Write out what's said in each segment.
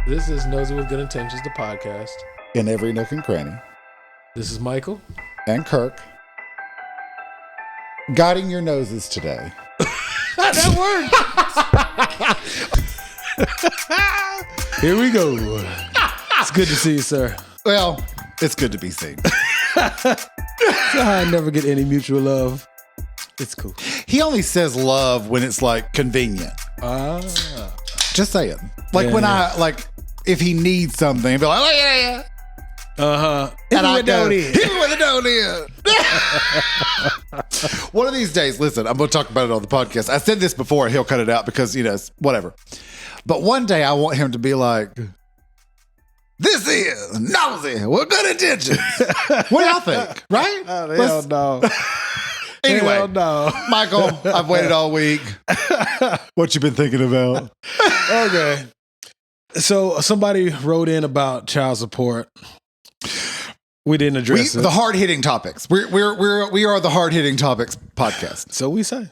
This is Nosey with Good Intentions, the podcast. In every nook and cranny. This is Michael. And Kirk. Guiding your noses today. That worked. Here we go. It's good to see you, sir. Well, it's good to be seen. So I never get any mutual love. It's cool. He only says love when it's like convenient. Just saying. Like when if he needs something, he'll be like, oh, yeah. Hit me with the donut in. One of these days, listen, I'm going to talk about it on the podcast. I said this before, he'll cut it out because, it's whatever. But one day I want him to be like, this is Nosey with Good Intentions. What do y'all think? Right? Oh, hell no. Anyway, hell no. Michael, I've waited all week. What you been thinking about? Okay. So somebody wrote in about child support. We didn't address it. The hard-hitting topics. We are the hard-hitting topics podcast. So we say.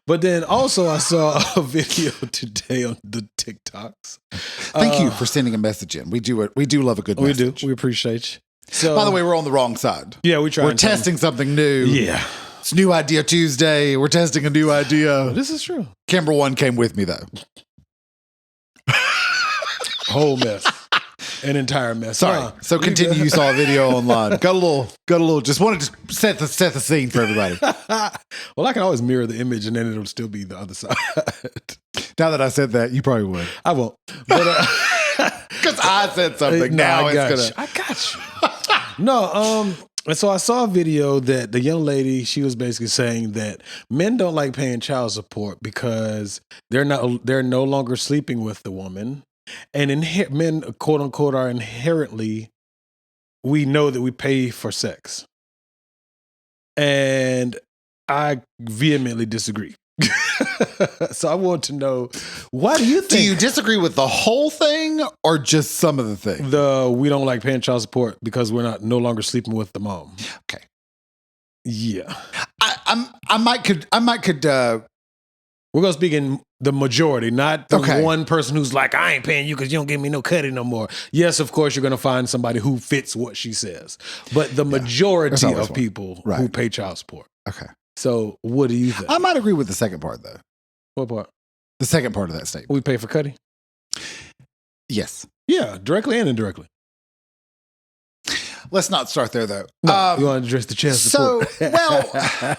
But then also I saw a video today on the TikToks. Thank you for sending a message in. We do love a good message. We do. We appreciate you. So, by the way, we're on the wrong side. Yeah, we're testing something new. Yeah. It's New Idea Tuesday. We're testing a new idea. This is true. Kimber one came with me though. Whole mess. An entire mess. Sorry. So continue. You saw a video online. Got a little. Just wanted to set the scene for everybody. Well, I can always mirror the image, and then it'll still be the other side. Now that I said that, you probably would. I won't. But because I said something. Now I got you. No. And so I saw a video that the young lady, she was basically saying that men don't like paying child support because they're no longer sleeping with the woman. And men, quote unquote, are inherently, we know that we pay for sex. And I vehemently disagree. So I want to know, why do you think? Do you disagree with the whole thing or just some of the things? We don't like paying child support because we're no longer sleeping with the mom. Okay. Yeah. I might could. We're going to speak in the majority, not the okay. one person who's like, I ain't paying you because you don't give me no cutting no more. Yes, of course, you're going to find somebody who fits what she says. But the majority of people who pay child support. Okay. So what do you think? I might agree with the second part, though. What part? The second part of that statement. We pay for cutting? Yes. Yeah, directly and indirectly. Let's not start there, though. No, you want to address the child support? So,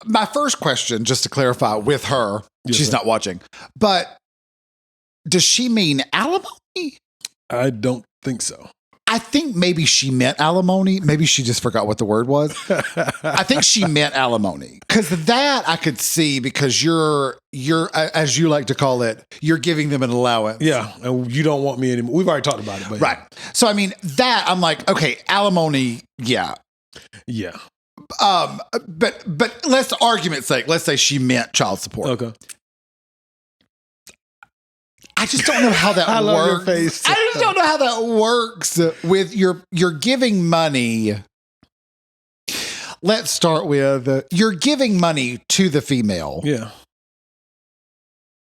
my first question, just to clarify with her, she's not watching, but does she mean alimony? I don't think so. I think maybe she meant alimony. Maybe she just forgot what the word was. I think she meant alimony because that I could see because you're, as you like to call it, you're giving them an allowance. Yeah. And you don't want me anymore. We've already talked about it. But right. Yeah. So, I mean, that I'm like, okay, alimony. Yeah. Yeah. But let's argument's sake, let's say she meant child support. Okay. I just don't know how that works. Love your face. I just don't know how that works with you're giving money. Let's start with you're giving money to the female. Yeah.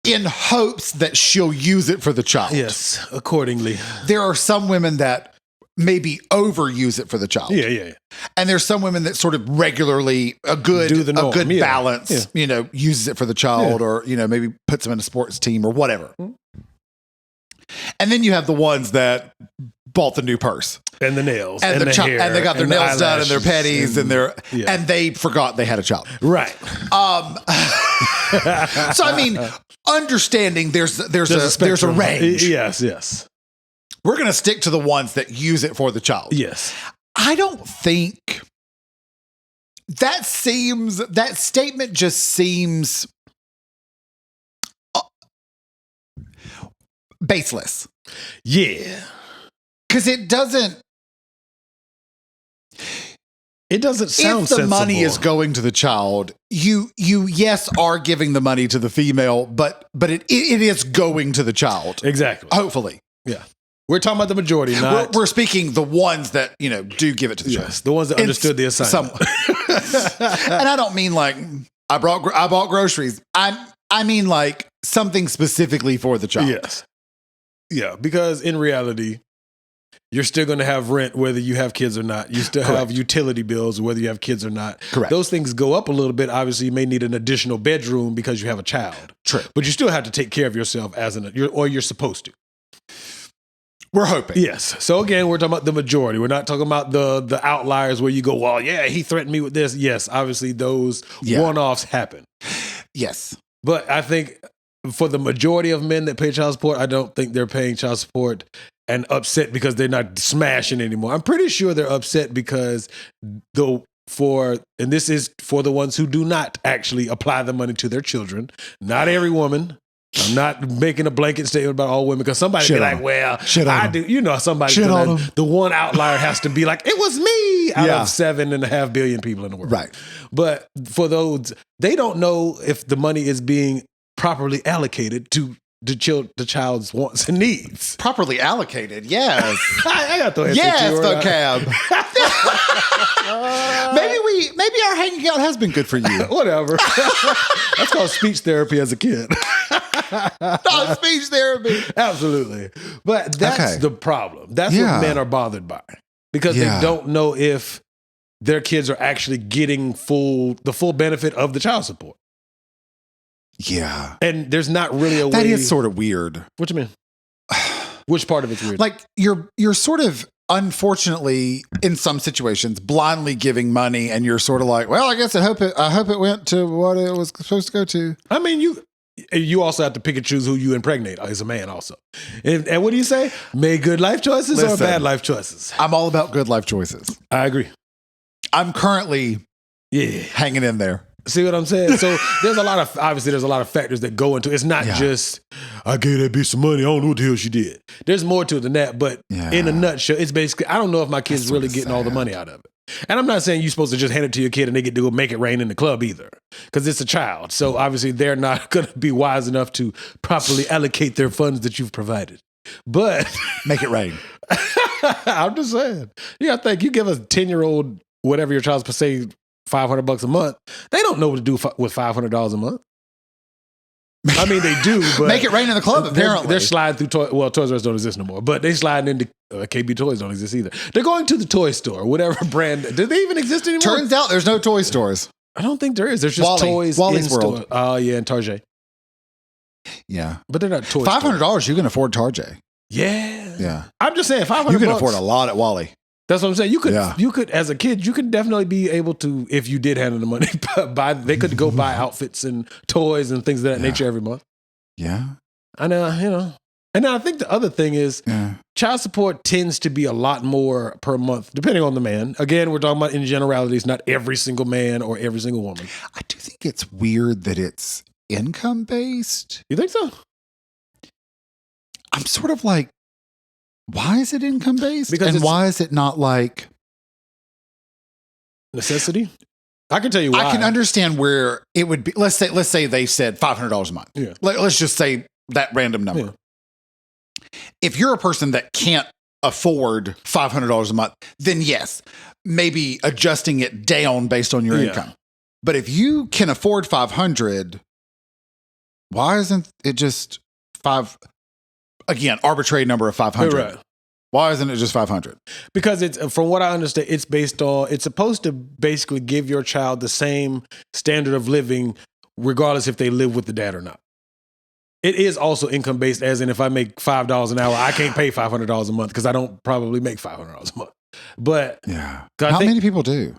In hopes that she'll use it for the child. Yes, accordingly. There are some women that maybe overuse it for the child. Yeah. And there's some women that sort of regularly a good balance, uses it for the child or, maybe puts them in a sports team or whatever. Mm-hmm. And then you have the ones that bought the new purse. And the nails. And the hair. And they got their nails done and their petties and and they forgot they had a child. Right. So I mean, understanding there's a range. Yes. We're going to stick to the ones that use it for the child. Yes. I don't think that statement just seems baseless. Yeah. Because it doesn't sound if the money is going to the child, you are giving the money to the female, but it is going to the child. Exactly. Hopefully. Yeah. We're talking about the majority, not... We're speaking the ones that, do give it to the child. Yes, the ones that understood the assignment. And I don't mean like, I bought groceries. I mean like something specifically for the child. Yes. Yeah, because in reality, you're still going to have rent whether you have kids or not. You still have utility bills whether you have kids or not. Correct. Those things go up a little bit. Obviously, you may need an additional bedroom because you have a child. True. But you still have to take care of yourself or you're supposed to. We're hoping. Yes. So again, we're talking about the majority. We're not talking about the outliers where you go, well, yeah, he threatened me with this. Yes, obviously those one-offs happen. Yes. But I think for the majority of men that pay child support, I don't think they're paying child support and upset because they're not smashing anymore. I'm pretty sure they're upset because and this is for the ones who do not actually apply the money to their children. Not every woman. I'm not making a blanket statement about all women because somebody be like, well, I do. You know, somebody, the one outlier has to be like, it was me out of 7.5 billion people in the world. Right. But for those, they don't know if the money is being properly allocated to the child's wants and needs. Properly allocated, yes. I got the yes, the cab. maybe our hanging out has been good for you. Whatever. That's called speech therapy as a kid. Not speech therapy. Absolutely. But that's the problem. That's what men are bothered by. Because they don't know if their kids are actually getting the full benefit of the child support. Yeah. And there's not really a way. That is sort of weird. What you mean? Which part of it's weird? Like you're sort of, unfortunately, in some situations, blindly giving money, and you're sort of like, well, I guess I hope it went to what it was supposed to go to. I mean, you also have to pick and choose who you impregnate as a man also. And what do you say? Make good life choices or bad life choices? I'm all about good life choices. I agree. I'm currently hanging in there. See what I'm saying? So there's a lot of factors that go into it. It's not just, I gave that bitch some money, I don't know what the hell she did. There's more to it than that, but in a nutshell, it's basically, I don't know if my kid's really getting all the money out of it. And I'm not saying you're supposed to just hand it to your kid and they get to go make it rain in the club either, because it's a child. So obviously they're not going to be wise enough to properly allocate their funds that you've provided. But make it rain. I'm just saying. I think you give a 10-year-old, whatever your child's per se, $500 a month. They don't know what to do with $500 a month. I mean, they do, but make it rain in the club. Apparently, they're sliding through. Toys R Us don't exist no more, but they sliding into KB Toys don't exist either. They're going to the toy store, whatever brand. Do they even exist anymore? Turns out there's no toy stores. I don't think there is. There's just toys. Wally's in World. Store. Oh yeah, and Target. Yeah, but they're not toys. $500 you can afford Target. Yeah. I'm just saying $500. You can afford a lot at Wally. That's what I'm saying. You could, as a kid, you could definitely be able to, if you did handle the money, they could go buy outfits and toys and things of that nature every month. Yeah. I know, And I think the other thing is child support tends to be a lot more per month, depending on the man. Again, we're talking about in generalities, not every single man or every single woman. I do think it's weird that it's income based. You think so? I'm sort of like, why is it income based? Because why is it not like necessity? I can tell you why. I can understand where it would be. Let's say they said $500 a month. Yeah. Let's just say that random number. Yeah. If you're a person that can't afford $500 a month, then yes, maybe adjusting it down based on your income. But if you can afford $500, why isn't it just again, arbitrary number of 500. Right. Why isn't it just 500? Because it's, from what I understand, it's supposed to basically give your child the same standard of living, regardless if they live with the dad or not. It is also income based, as in if I make $5 an hour, I can't pay $500 a month because I don't probably make $500 a month. But how many people do?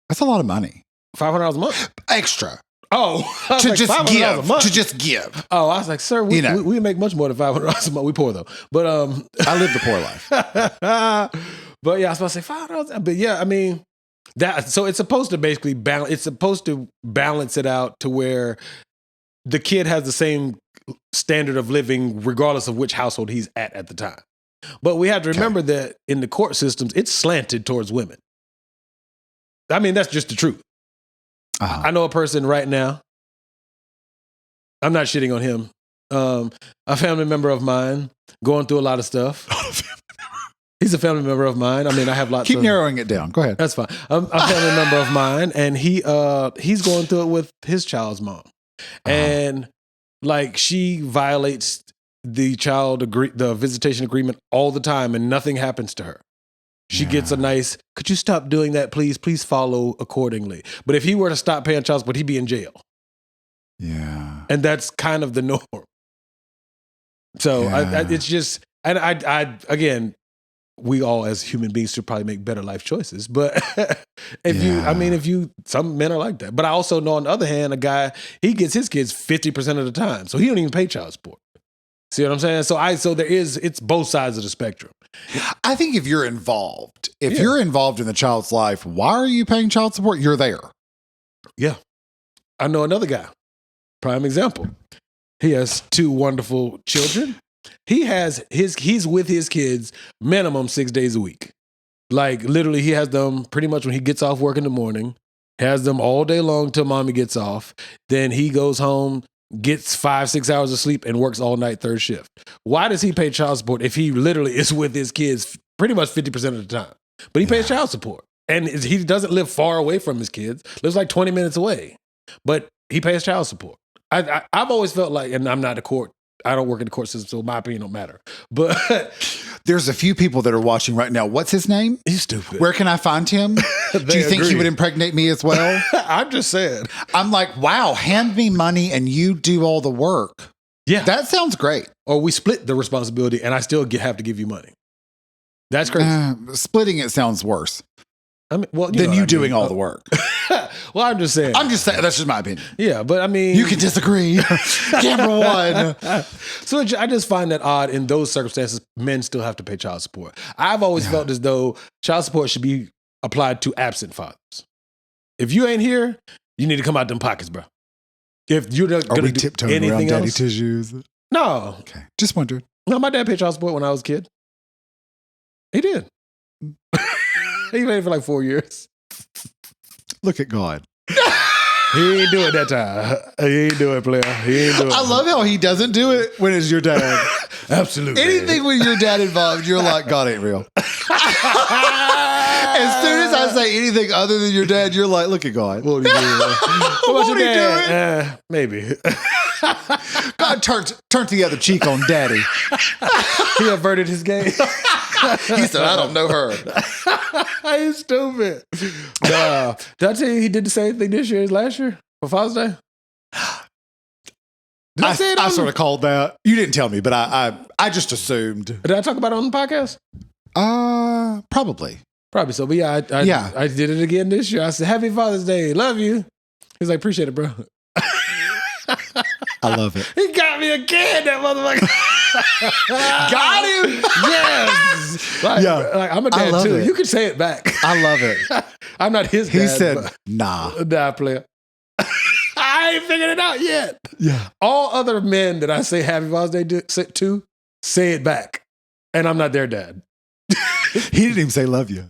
That's a lot of money. $500 a month extra. Oh, to just give. Oh, I was like, sir, we make much more than $500 a month. We poor though, but I live the poor life. But yeah, I was supposed to say $5. But yeah, I mean that. So it's supposed to basically balance. It's supposed to balance it out to where the kid has the same standard of living, regardless of which household he's at the time. But we have to remember that in the court systems, it's slanted towards women. I mean, that's just the truth. I know a person right now. I'm not shitting on him. A family member of mine going through a lot of stuff. He's a family member of mine. I mean, I have lots. Keep narrowing it down. Go ahead. That's fine. A family member of mine, and he's going through it with his child's mom. And Like she violates the the visitation agreement all the time and nothing happens to her. She gets a nice, could you stop doing that, please? Please follow accordingly. But if he were to stop paying child support, he'd be in jail. Yeah. And that's kind of the norm. So it's just, and I again, we all as human beings should probably make better life choices. But some men are like that. But I also know on the other hand, a guy, he gets his kids 50% of the time. So he don't even pay child support. See what I'm saying? So it's both sides of the spectrum. I think if you're involved in the child's life, why are you paying child support? You're there. Yeah. I know another guy, prime example. He has 2 wonderful children. He's with his kids minimum 6 days a week. Like literally he has them pretty much when he gets off work in the morning, has them all day long till mommy gets off. Then he goes home, gets 5-6 hours of sleep and works all night third shift. Why does he pay child support if he literally is with his kids pretty much 50% of the time? But he pays child support. And he doesn't live far away from his kids, lives like 20 minutes away. But he pays child support. I've always felt like, and I'm not a court, I don't work in the court system, so my opinion don't matter. But there's a few people that are watching right now. What's his name? He's stupid. Where can I find him? Do you think he would impregnate me as well? I'm just saying. I'm like, wow, hand me money and you do all the work. Yeah. That sounds great. Or we split the responsibility and I still have to give you money. That's crazy. Splitting it sounds worse. I mean, well, than you doing all the work. Well, I'm just saying. That's just my opinion. Yeah, but I mean, you can disagree. Camera one. So I just find that odd in those circumstances, men still have to pay child support. I've always felt as though child support should be applied to absent fathers. If you ain't here, you need to come out them pockets, bro. If you're not going to do tiptoeing anything around daddy else, tissues? No. Okay, just wondered. No, my dad paid child support when I was a kid. He did. He paid for like 4 years. Look at God. He ain't do it that time. He ain't do it, player. He ain't do it. I love how he doesn't do it when it's your dad. Absolutely. Anything with your dad involved, you're like, God ain't real. As soon as I say anything other than your dad, you're like, look at God. What are you doing? What about your dad? Maybe. God turned the other cheek on daddy. He averted his gaze. He said, I don't know her. He's stupid. Nah. Did I tell you he did the same thing this year as last year for Father's Day? I sort of called that. You didn't tell me, but I just assumed. Did I talk about it on the podcast? Probably so. But yeah, I did it again this year. I said, Happy Father's Day. Love you. He's like, appreciate it, bro. I love it. He got me again, that motherfucker. Got him? Yes. Like, I'm a dad too. It. You can say it back. I love it. I'm not his dad. He said, nah. Nah, player. I ain't figured it out yet. Yeah. All other men that I say Happy Father's Day to say it back. And I'm not their dad. He didn't even say love you.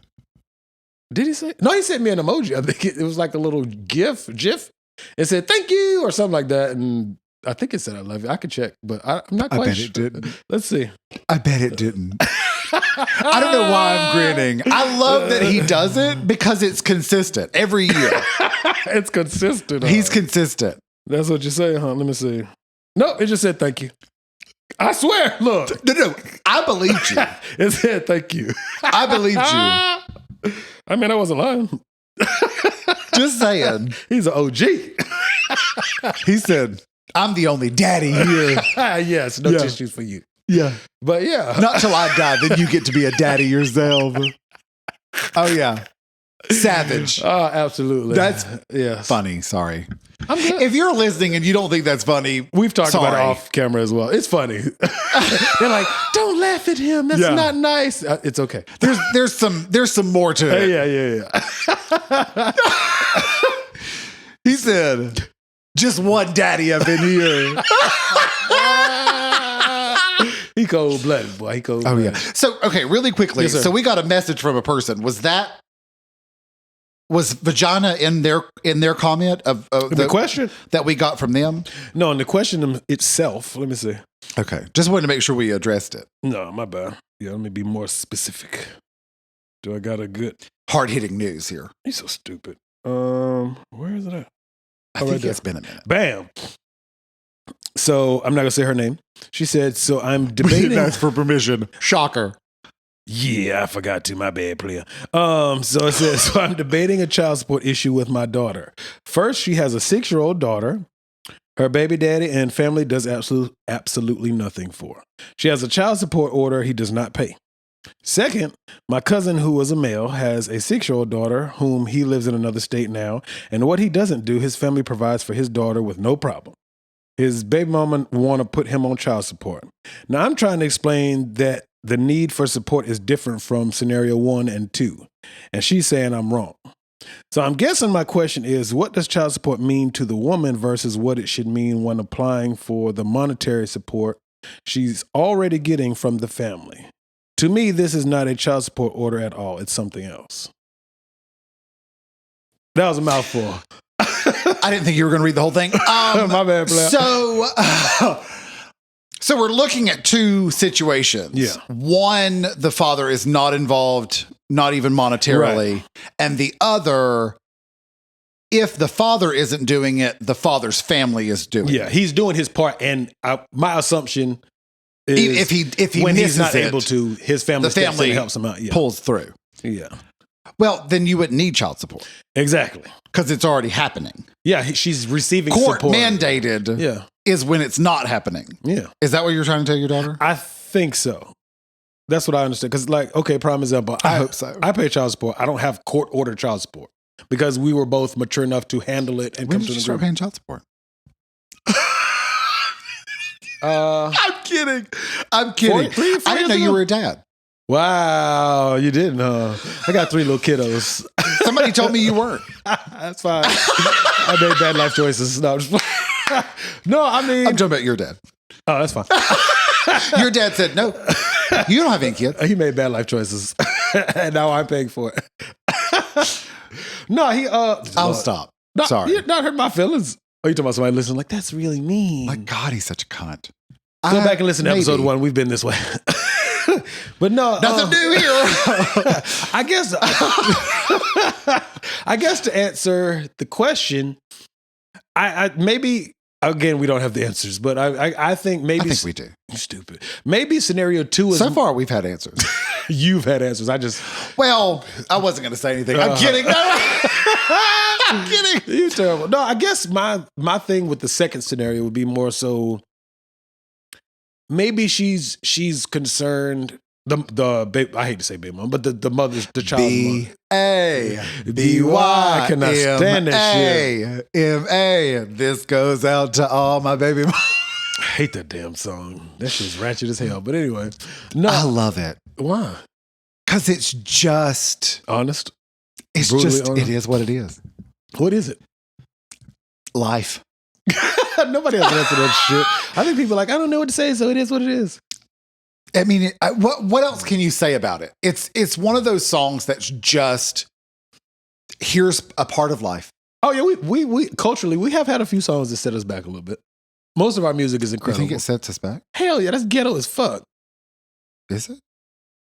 Did he say? No, he sent me an emoji. I think it was like a little GIF. It said, thank you, or something like that. And I think it said I love you. I could check, but I'm not quite sure. I bet it didn't. Let's see. I bet it didn't. I don't know why I'm grinning. I love that he does it because it's consistent every year. It's consistent. He's consistent. That's what you say, huh? Let me see. Nope, it just said thank you. I swear, look. No, I believed you. It said thank you. I believed you. I mean, I wasn't lying. Just saying. He's an OG. He said, I'm the only daddy here. Yes, no tissues for you. Yeah. But yeah. Not till I die, then you get to be a daddy yourself. Oh, yeah. Savage. Oh, absolutely. That's yes. funny. Sorry. I'm good. If you're listening and you don't think that's funny, we've talked about it off camera as well. It's funny. They're like, don't laugh at him. That's not nice. It's okay. There's some more to it. Yeah. He said, just one daddy up in here. He cold-blooded, boy. He cold-blooded. Oh, yeah. So, okay, really quickly. Yes, so we got a message from a person. Was vagina in their comment of the question that we got from them? No, in the question itself. Let me see. Okay. Just wanted to make sure we addressed it. No, my bad. Yeah, let me be more specific. Do I got a good hard-hitting news here? He's so stupid. Where is it at? I think it's been a minute. Bam. So I'm not gonna say her name. She said, "So I'm debating." That's for permission. Shocker. Yeah, I forgot to. My bad, player. So it says, "So I'm debating a child support issue with my daughter. First, she has a 6-year-old daughter. Her baby daddy and family does absolutely nothing for her. She has a child support order he does not pay. Second, my cousin, who was a male, has a 6-year-old daughter whom he lives in another state now, and what he doesn't do, his family provides for his daughter with no problem. His baby mama want to put him on child support. Now, I'm trying to explain that the need for support is different from scenario 1 and 2, and she's saying I'm wrong. So I'm guessing my question is, what does child support mean to the woman versus what it should mean when applying for the monetary support she's already getting from the family? To me, this is not a child support order at all. It's something else." That was a mouthful. I didn't think you were going to read the whole thing. My bad, player. So we're looking at two situations. Yeah. One, the father is not involved, not even monetarily. Right. And the other, if the father isn't doing it, the father's family is doing it. Yeah, he's doing his part. And my assumption is if he when misses he's not it, able to, his family, the family helps him out. Yeah. pulls through. Yeah, Well, then you wouldn't need child support exactly. because it's already happening. Yeah, she's receiving Court support. mandated Yeah, is when it's not happening. yeah. Is that what you're trying to tell your daughter? I think so. That's what I understand. Because, like, okay, prime example. I hope so. I pay child support. I don't have court ordered child support because we were both mature enough to handle it and When come did to you an start agreement. paying child support? I'm kidding. I'm kidding. 4 I didn't know years you ago? were a dad. Wow, you didn't, huh? I got 3 little kiddos. Somebody told me you weren't. That's fine. I made bad life choices. No, I'm just no, I mean, I'm talking about your dad. oh, that's fine. Your dad said, no, you don't have any kids. He made bad life choices, and now I'm paying for it. No, he. I'll stop. No, Sorry. you not hurt my feelings. Oh, you talking about somebody listening? Like, that's really mean. My God, he's such a cunt. Go back and listen to maybe. episode 1. We've been this way. But no, Nothing new here. I guess to answer the question, I maybe again we don't have the answers, but I think maybe I think we do. You stupid. Maybe scenario 2 is So far, we've had answers. You've had answers. Well, I wasn't going to say anything. I'm kidding. No, I'm kidding. You're terrible. No, I guess my thing with the second scenario would be more so. Maybe she's concerned. I hate to say baby mom, but the mother's the child's mother. B-A-B-Y. I cannot stand that shit. M-A. This goes out to all my baby mom. I hate that damn song. That shit's ratchet as hell. But anyway, no, I love it. Why? Because it's just Honest. It's Brutally just honest. it is what it is. What is it? Life. Nobody has an answer to that shit. I think people are like, I don't know what to say, so it is what it is. I mean, what else can you say about it? It's one of those songs that's just here's a part of life. Oh yeah, we culturally we have had a few songs that set us back a little bit. Most of our music is You incredible. think it sets us back? Hell yeah, that's ghetto as fuck. Is it?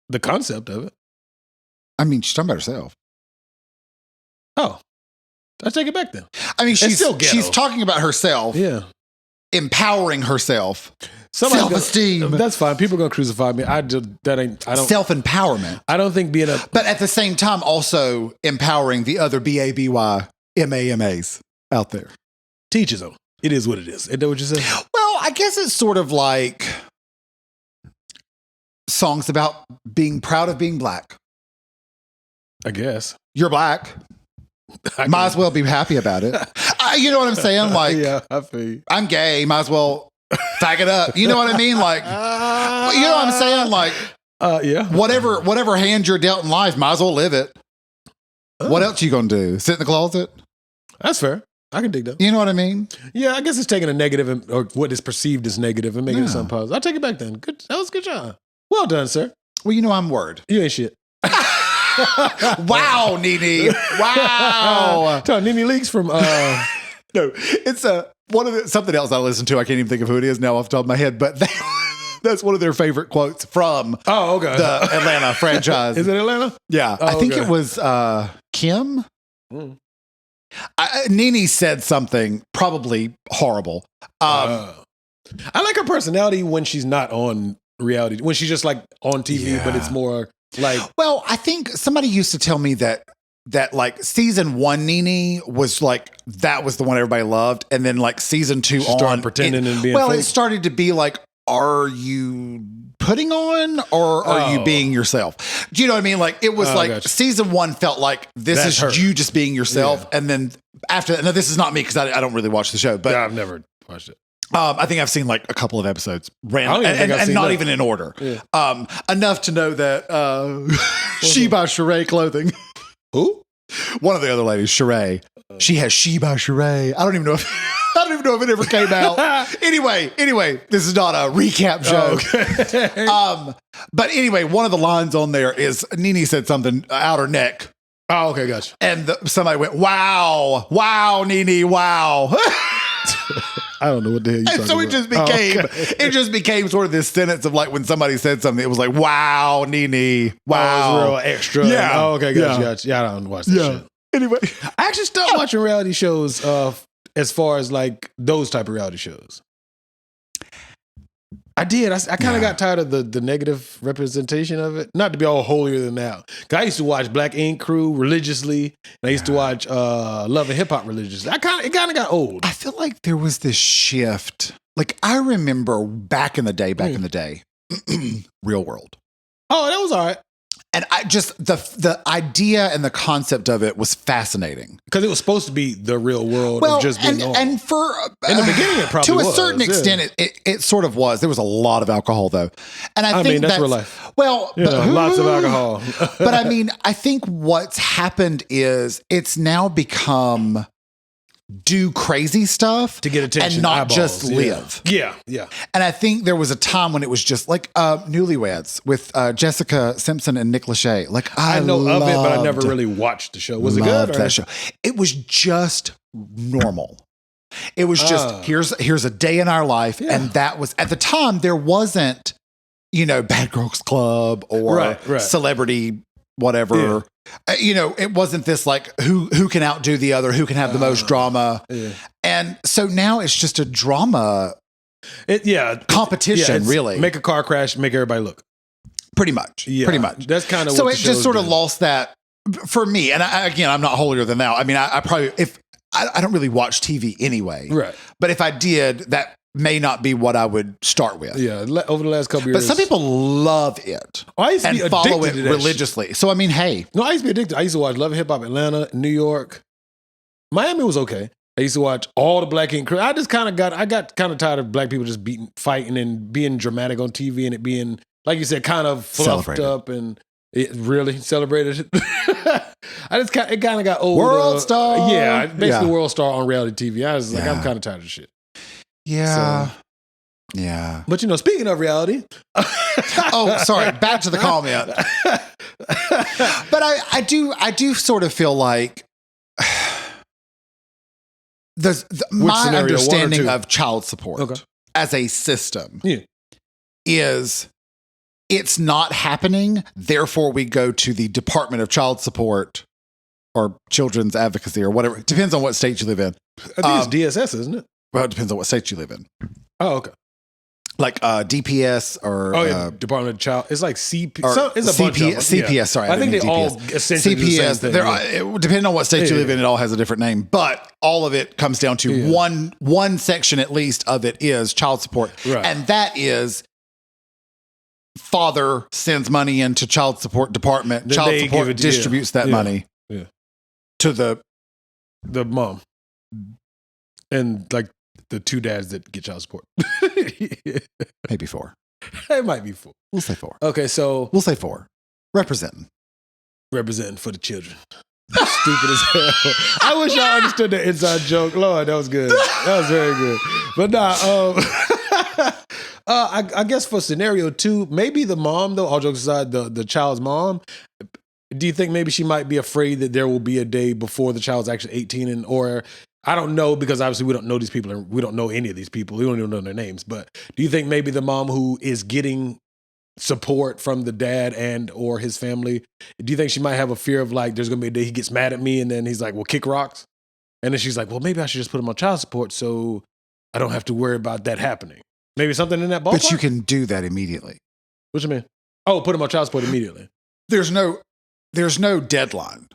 The concept of it. I mean, she's talking about herself. Oh, I take it back then. I mean, still ghetto. she's talking about herself, Yeah, empowering herself, Somebody's self-esteem. That's fine. People are gonna crucify me. I don't. Self-empowerment. I don't think being a But at the same time, also empowering the other B-A-B-Y M-A-M-A's out there. teaches them. It is what it is. Isn't that what you said? Well, I guess it's sort of like songs about being proud of being black. I guess. You're black. Might as well be happy about it. You know what I'm saying? Like, yeah, I feel you. I'm gay. Might as well fag it up. You know what I mean? Like, you know what I'm saying? Like, Yeah. whatever hand you're dealt in life, might as well live it. What else you gonna do? Sit in the closet? That's fair. I can dig that. You know what I mean? Yeah, I guess it's taking a negative or what is perceived as negative and making it Yeah. something positive. I'll take it back then. Good. That was a good job. Well done, sir. Well, you know I'm word. You ain't shit. Wow, Nene. Wow. Tell Nene Leaks from No, it's something else I listen to. I can't even think of who it is now off the top of my head, but that's one of their favorite quotes from okay. the Atlanta franchise. Is it Atlanta? Yeah, Oh, I think okay. it was Kim. Mm. Nene said something probably horrible. I like her personality when she's not on reality, when she's just like on TV, but it's more like. Well, I think somebody used to tell me that like season 1 Nene was like, that was the one everybody loved. And then like season 2 on pretending and being well, fake. it started to be like, are you putting on or are you being yourself? Do you know what I mean? Like it was like season 1 felt like this is her. You just being yourself. Yeah. And then after that, now this is not me because I don't really watch the show, but I've never watched it. I think I've seen like a couple of episodes random and not even in order. Yeah. Enough to know that She by Sheree clothing. Who? One of the other ladies, Sheree. She has She by Sheree. I don't even know if it ever came out. Anyway, this is not a recap show. Okay. But anyway, one of the lines on there is Nene said something out her neck. Oh, okay, gotcha. And somebody went, wow, Nene, wow. I don't know what the hell you're talking so it about. It just became sort of this sentence of like when somebody said something, it was like, wow, Nene, wow. It was real extra. Yeah. Oh, okay, gotcha. Yeah, I don't watch that shit. Anyway. I actually stopped watching reality shows as far as like those type of reality shows. I did. I kind of got tired of the negative representation of it. Not to be all holier than thou. 'Cause I used to watch Black Ink Crew religiously, and I used to watch Love and Hip Hop religiously. It kind of got old. I feel like there was this shift. Like I remember back in the day, Real World. Oh, that was all right. And I just the idea and the concept of it was fascinating because it was supposed to be the real world of just being normal. And for in the beginning, it probably to a certain extent, it sort of was. There was a lot of alcohol though, and I think that's real life. Well, lots of alcohol. But I mean, I think what's happened is it's now become do crazy stuff to get attention and not eyeballs. just live. Yeah. And I think there was a time when it was just like Newlyweds with Jessica Simpson and Nick Lachey. Like I know of it, but I never really watched the show. Was it good? That show. It was just normal. It was just here's a day in our life, and that was at the time there wasn't Bad Girls Club or Celebrity whatever. Yeah. It wasn't this like who can outdo the other, who can have the most drama. Yeah. And so now it's just a drama competition, really. Make a car crash, make everybody look. Pretty much. Yeah. Pretty much. That's kind of so it just sort of lost that for me. And again, I'm not holier than thou. I mean, I probably, if I don't really watch TV anyway. Right. But if I did, that may not be what I would start with. Yeah, over the last couple years. But some people love it and follow it religiously. So, I mean, hey. No, I used to be addicted. I used to watch Love and Hip Hop Atlanta, New York. Miami was okay. I used to watch all the Black Ink Crew. I got kind of tired of black people just fighting and being dramatic on TV and it being, like you said, kind of fluffed up and it really celebrated. It kind of got old. World Star. Yeah, basically World Star on reality TV. I was like, I'm kind of tired of shit. Yeah. So, yeah. But speaking of reality. Sorry. Back to the comment. But I do sort of feel like my understanding of child support as a system is it's not happening. Therefore, we go to the Department of Child Support or Children's Advocacy or whatever. It depends on what state you live in. I think it's DSS, isn't it? Well, it depends on what state you live in. Oh, okay. Like DPS or Department of Child. It's like CP. It's a bunch of them. CPS. Sorry, I think they all essentially CPS. The same thing. Depending on what state you live in, it all has a different name. But all of it comes down to one section at least of it is child support, and that is father sends money into child support department. Then child support distributes that money to the mom and like the two dads that get child support. Maybe 4. It might be 4. We'll say 4. Okay, so we'll say 4. Representing for the children. Stupid as hell. I wish y'all understood the inside joke. Lord, that was good. That was very good. But I guess for scenario 2, maybe the mom though, all jokes aside, the child's mom, do you think maybe she might be afraid that there will be a day before the child's actually 18 or I don't know because obviously we don't know these people and we don't know any of these people. We don't even know their names. But do you think maybe the mom who is getting support from the dad and or his family, do you think she might have a fear of like there's going to be a day he gets mad at me and then he's like, well, kick rocks? And then she's like, well, maybe I should just put him on child support so I don't have to worry about that happening. Maybe something in that ballpark. But you can do that immediately. What you mean? Oh, put him on child support immediately. There's no deadline.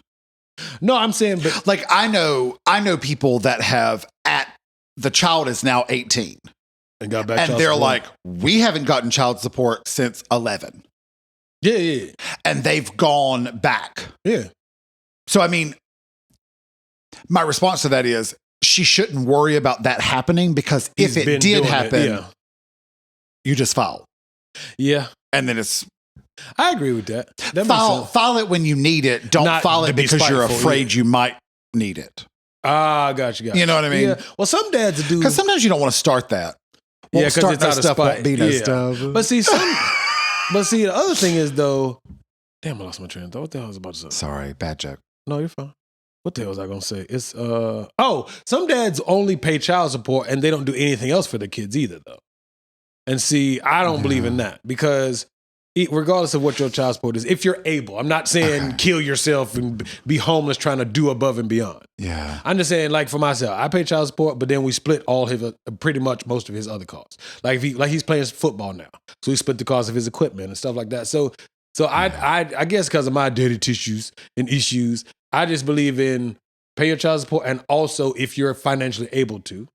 No, I'm saying, but Like I know people that have the child is now 18 and got back, and they're support. Like, we haven't gotten child support since 11. Yeah. And they've gone back. Yeah. So, I mean, my response to that is she shouldn't worry about that happening because if it did happen, you just file. Yeah. And then I agree with that. File it when you need it. Don't file it because you're afraid you might need it. Got you. You know what I mean? Yeah. Well, some dads do. Because sometimes you don't want to start that. Yeah, because it's out of spite. Won't be no stuff. But see, the other thing is though. Damn, I lost my train of thought. What the hell was I about to say? Sorry, bad joke. No, you're fine. What the hell was I gonna say? It's some dads only pay child support and they don't do anything else for their kids either though. And see, I don't believe in that because regardless of what your child support is, if you're able, I'm not saying kill yourself and be homeless trying to do above and beyond. Yeah. I'm just saying, like for myself, I pay child support, but then we split all his, pretty much most of his other costs. Like he's playing football now, so we split the cost of his equipment and stuff like that. So I guess because of my dirty tissues and issues, I just believe in pay your child support, and also if you're financially able to,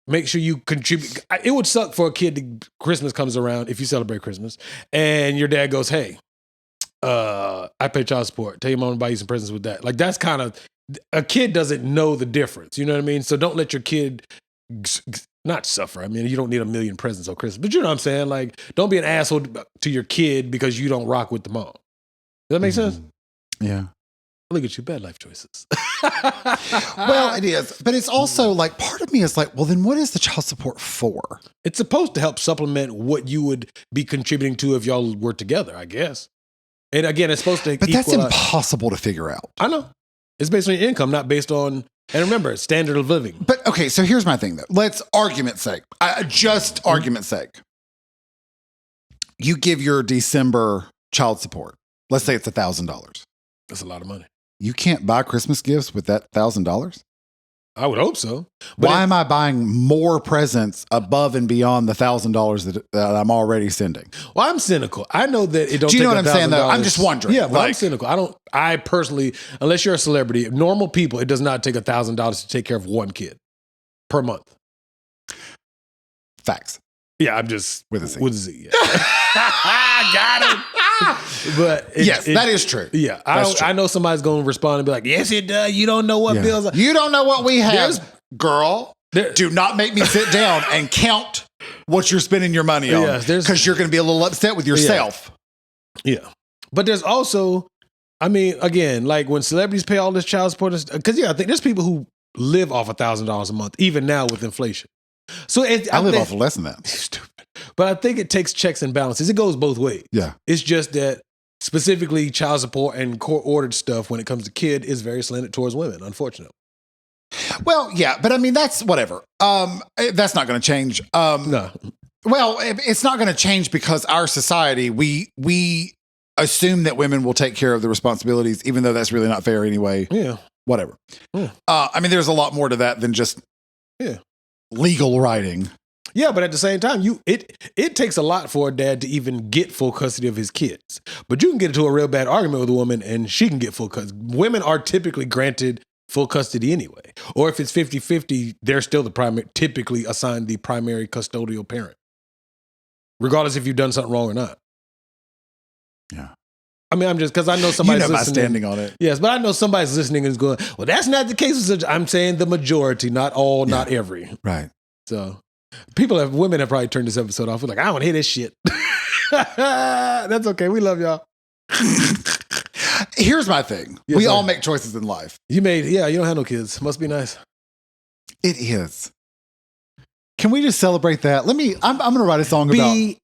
make sure you contribute. It would suck for a kid Christmas comes around, if you celebrate Christmas, and your dad goes, hey, I pay child support. Tell your mom to buy you some presents with that. Like that's kind of, a kid doesn't know the difference. You know what I mean? So don't let your kid not suffer. I mean, you don't need a million presents on Christmas, but you know what I'm saying? Like, don't be an asshole to your kid because you don't rock with the mom. Does that make sense? Yeah. Look at you, bad life choices. Well, it is. But it's also like, part of me is like, well, then what is the child support for? It's supposed to help supplement what you would be contributing to if y'all were together, I guess. And again, it's supposed to But that's impossible to figure out. I know. It's based on your income, not based on, and remember, standard of living. But okay, so here's my thing though. Let's argument's sake. Argument's sake. You give your December child support. Let's say it's $1,000. That's a lot of money. You can't buy Christmas gifts with that $1,000? I would hope so. But why am I buying more presents above and beyond the $1,000 that I'm already sending? Well, I'm cynical. I know that it don't. Do you take know what I'm saying though? I'm just wondering. Yeah, but I'm cynical. I personally, unless you're a celebrity, normal people, it does not take $1,000 to take care of one kid per month. Facts. Yeah, I'm just with a Z. With a Z. Yeah. Got him. But that is true. Yeah, I know somebody's going to respond and be like, "Yes, it does. You don't know what bills. You don't know what we have, girl. Do not make me sit down and count what you're spending your money on, because you're going to be a little upset with yourself." Yeah, but there's also, I mean, again, like when celebrities pay all this child support, because I think there's people who live off $1,000 a month, even now with inflation. So I live off of less than that. Stupid. But I think it takes checks and balances. It goes both ways. Yeah. It's just that specifically child support and court-ordered stuff when it comes to kid is very slanted towards women, unfortunately. Well, yeah, but I mean, that's whatever. That's not going to change. No. Well, it's not going to change because our society, we assume that women will take care of the responsibilities, even though that's really not fair anyway. Yeah. Whatever. Yeah. I mean, there's a lot more to that than just legal writing. Yeah, but at the same time, it takes a lot for a dad to even get full custody of his kids. But you can get into a real bad argument with a woman and she can get full custody. Women are typically granted full custody anyway. Or if it's 50-50, they're still typically assigned the primary custodial parent. Regardless if you've done something wrong or not. Yeah. I mean, I'm just, because I know somebody's listening. My standing on it. Yes, but I know somebody's listening and is going, well, that's not the case. I'm saying the majority, not all, not every. Right. So women have probably turned this episode off. We're like, I don't want to hear this shit. That's okay. We love y'all. Here's my thing. Yes, we all make choices in life. You don't have no kids. Must be nice. It is. Can we just celebrate that? I'm going to write a song about LESS.